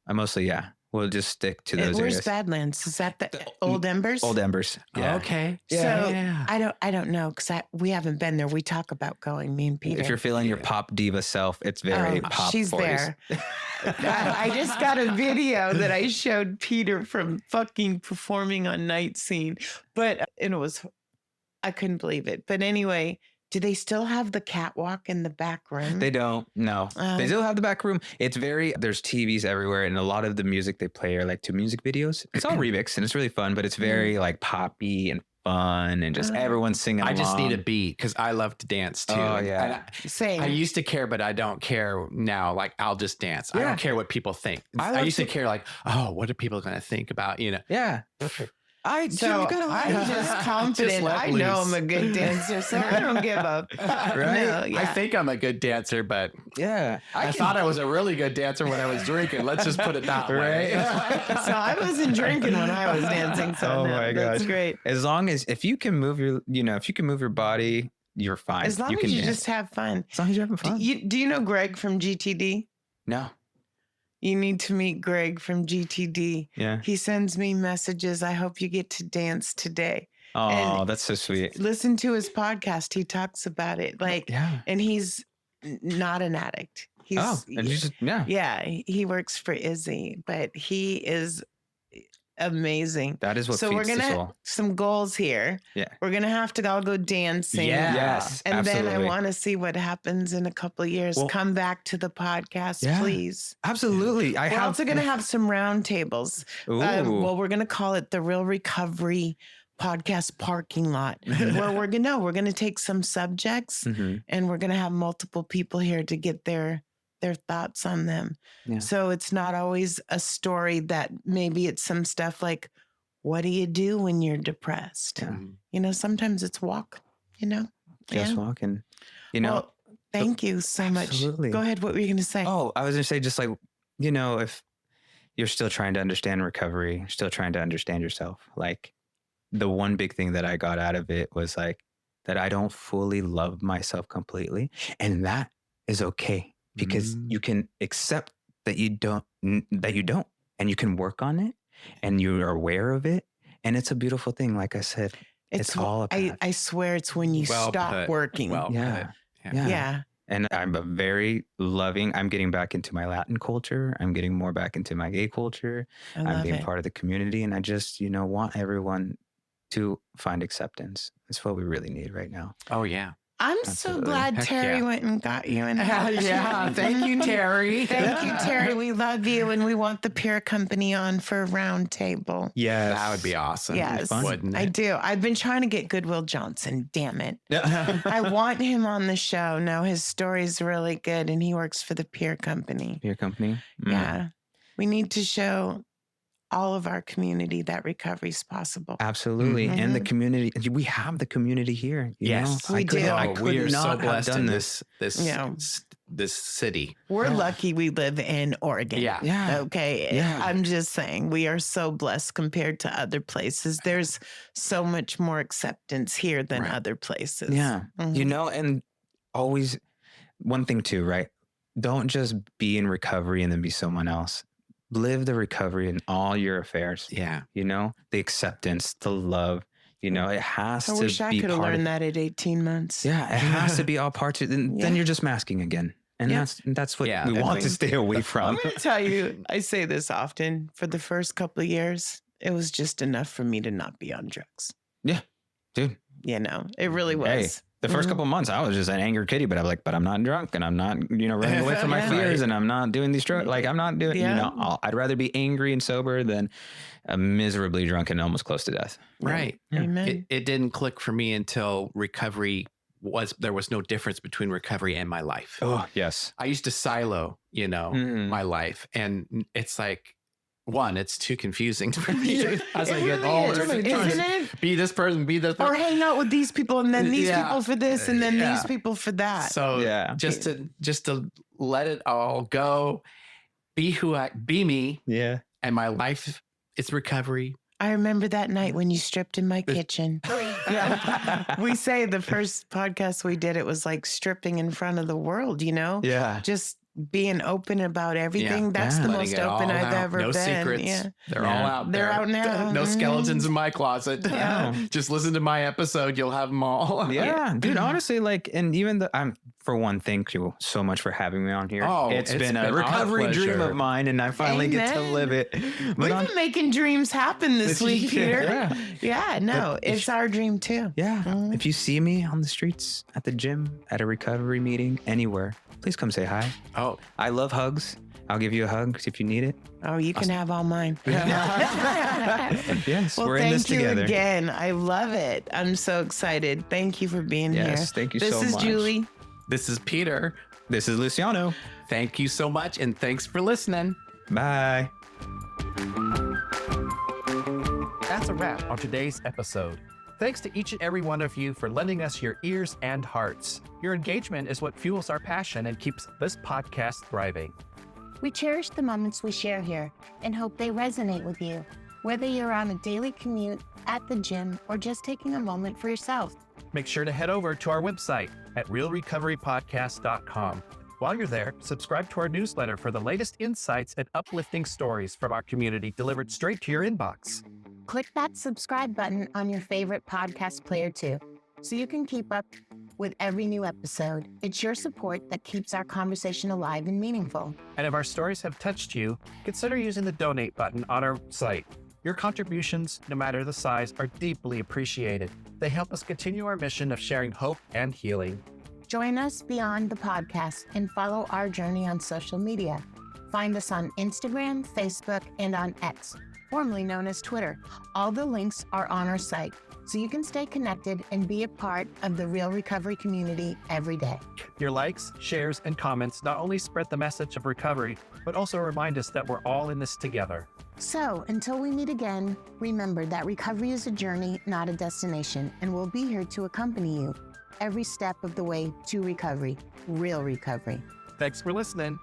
I mostly, we'll just stick to those Where's areas. Badlands? Is that the Old Embers? Old Embers. Yeah. Okay. So I don't know because we haven't been there. We talk about going, me and Peter. If you're feeling your pop diva self, it's very pop. She's 40s. there. I just got a video that I showed Peter from fucking performing on Night Scene, but it was, I couldn't believe it. But anyway, do they still have the catwalk in the back room? They don't. No, they still have the back room. It's there's TVs everywhere, and a lot of the music they play are like to music videos. It's all remixed and it's really fun, but it's very like poppy and fun and just everyone singing along. I just need a beat because I love to dance too. Oh, yeah. Same. I used to care, but I don't care now. Like, I'll just dance. I don't care what people think. I used to care like, oh, what are people going to think about, you know? Yeah. I'm just confident. I know I'm a good dancer, so I don't give up. Right? I think I'm a good dancer, but I thought I was a really good dancer when I was drinking. Let's just put it that way. So I wasn't drinking when I was dancing. So my gosh, that's great. As long as if you can move your body, you're fine. As long as you just have fun. As long as you're having fun. Do you know Greg from GTD? No. You need to meet Greg from GTD. Yeah. He sends me messages. I hope you get to dance today. Oh, And that's so sweet. listen to his podcast. He talks about it. And he's not an addict. He's and you just, he works for Izzy, but he is amazing. That is what so feeds we're gonna the soul. some goals here. Yeah. We're gonna have to all go dancing. Yeah. Yes. And absolutely. then I want to see what happens in a couple of years. Well, Come back to the podcast, please. Absolutely. We're also going to have some round tables. Well, we're going to call it the Real Recovery Podcast Parking Lot, where we're going to take some subjects and we're going to have multiple people here to get their thoughts on them. Yeah. So it's not always a story that maybe it's some stuff like, what do you do when you're depressed? Yeah. You know, sometimes it's walk, you know? Just walking, you know. Well, thank you so much. Absolutely. Go ahead. What were you going to say? Oh, I was going to say just like, you know, if you're still trying to understand recovery, still trying to understand yourself, like the one big thing that I got out of it was like that I don't fully love myself completely. And that is okay because you can accept that you don't, and you can work on it and you are aware of it. And it's a beautiful thing. Like I said, it's all a path. I swear it's when you stop working. Yeah. And I'm a very loving, I'm getting back into my Latin culture. I'm getting more back into my gay culture. I'm being part of the community. And I just, you know, want everyone to find acceptance. That's what we really need right now. Oh, yeah. I'm so glad Terry went and got you in. Thank you, Terry. Thank you, Terry. We love you, and we want the peer company on for a round table. Yes. That would be awesome. Yes, wouldn't it? I do. I've been trying to get Goodwill Johnson. Damn it. I want him on the show. No, his story's really good, and he works for the peer company. Peer company? Yeah. We need to show all of our community that recovery is possible. Absolutely. And the community, we have the community here. Yes, we do. We are so blessed in this. this city. We're lucky we live in Oregon. Yeah. Okay. Yeah. I'm just saying we are so blessed compared to other places. There's so much more acceptance here than other places. Yeah. You know, and always one thing too, right? Don't just be in recovery and then be someone else. Live the recovery in all your affairs. Yeah. You know, the acceptance, the love, you know, it has to be. I wish I could have learned that at 18 months. Yeah. It has to be all parts of it. Then you're just masking again. And that's what we want to stay away from. I'm going to tell you, I say this often, for the first couple of years, it was just enough for me to not be on drugs. Yeah. Dude. You know, it really was. Hey, the first couple of months, I was just an angry kitty, but I'm like, but I'm not drunk and I'm not, you know, running away from my fears and I'm not doing these drugs. Like, I'm not doing, you know, I'd rather be angry and sober than miserably drunk and almost close to death. Right. Amen. It didn't click for me until recovery there was no difference between recovery and my life. Oh, yes. I used to silo, you know, my life. And it's like, one, it's too confusing for me. As I get older, isn't it? Be this person, be this person. Or hang out with these people and then these people for this and then these people for that. So just to let it all go be me. Yeah. And my life is recovery. I remember that night when you stripped in my kitchen. We say the first podcast we did, it was like stripping in front of the world, Yeah. Just being open about everything. That's the Letting most it all open I've out. ever no been. secrets. Yeah. They're all out there. They're out now. No skeletons in my closet. Just listen to my episode. You'll have them all. Yeah, dude, honestly, and even for one, thank you so much for having me on here. Oh, it's been a recovery dream of mine, and I finally get to live it. We've been making dreams happen this week, Peter. It's our dream too. Yeah. If you see me on the streets, at the gym, at a recovery meeting, anywhere, please come say hi. Oh, I love hugs. I'll give you a hug if you need it. Oh, you can have all mine. Yes, well, we're in this together. Thank you again. I love it. I'm so excited. Thank you for being here. Yes, thank you so much. This is Julie. this is Peter. This is Luciano. Thank you so much, and thanks for listening. Bye. That's a wrap on today's episode. Thanks to each and every one of you for lending us your ears and hearts. Your engagement is what fuels our passion and keeps this podcast thriving. We cherish the moments we share here and hope they resonate with you, whether you're on a daily commute, at the gym, or just taking a moment for yourself. Make sure to head over to our website at realrecoverypodcast.com. While you're there, subscribe to our newsletter for the latest insights and uplifting stories from our community delivered straight to your inbox. Click that subscribe button on your favorite podcast player too, so you can keep up with every new episode. It's your support that keeps our conversation alive and meaningful. And if our stories have touched you, consider using the donate button on our site. Your contributions, no matter the size, are deeply appreciated. They help us continue our mission of sharing hope and healing. Join us beyond the podcast and follow our journey on social media. Find us on Instagram, Facebook, and on X, formerly known as Twitter. All the links are on our site, so you can stay connected and be a part of the Real Recovery community every day. Your likes, shares, and comments not only spread the message of recovery, but also remind us that we're all in this together. So, until we meet again, remember that recovery is a journey, not a destination, and we'll be here to accompany you every step of the way to recovery, real recovery. Thanks for listening.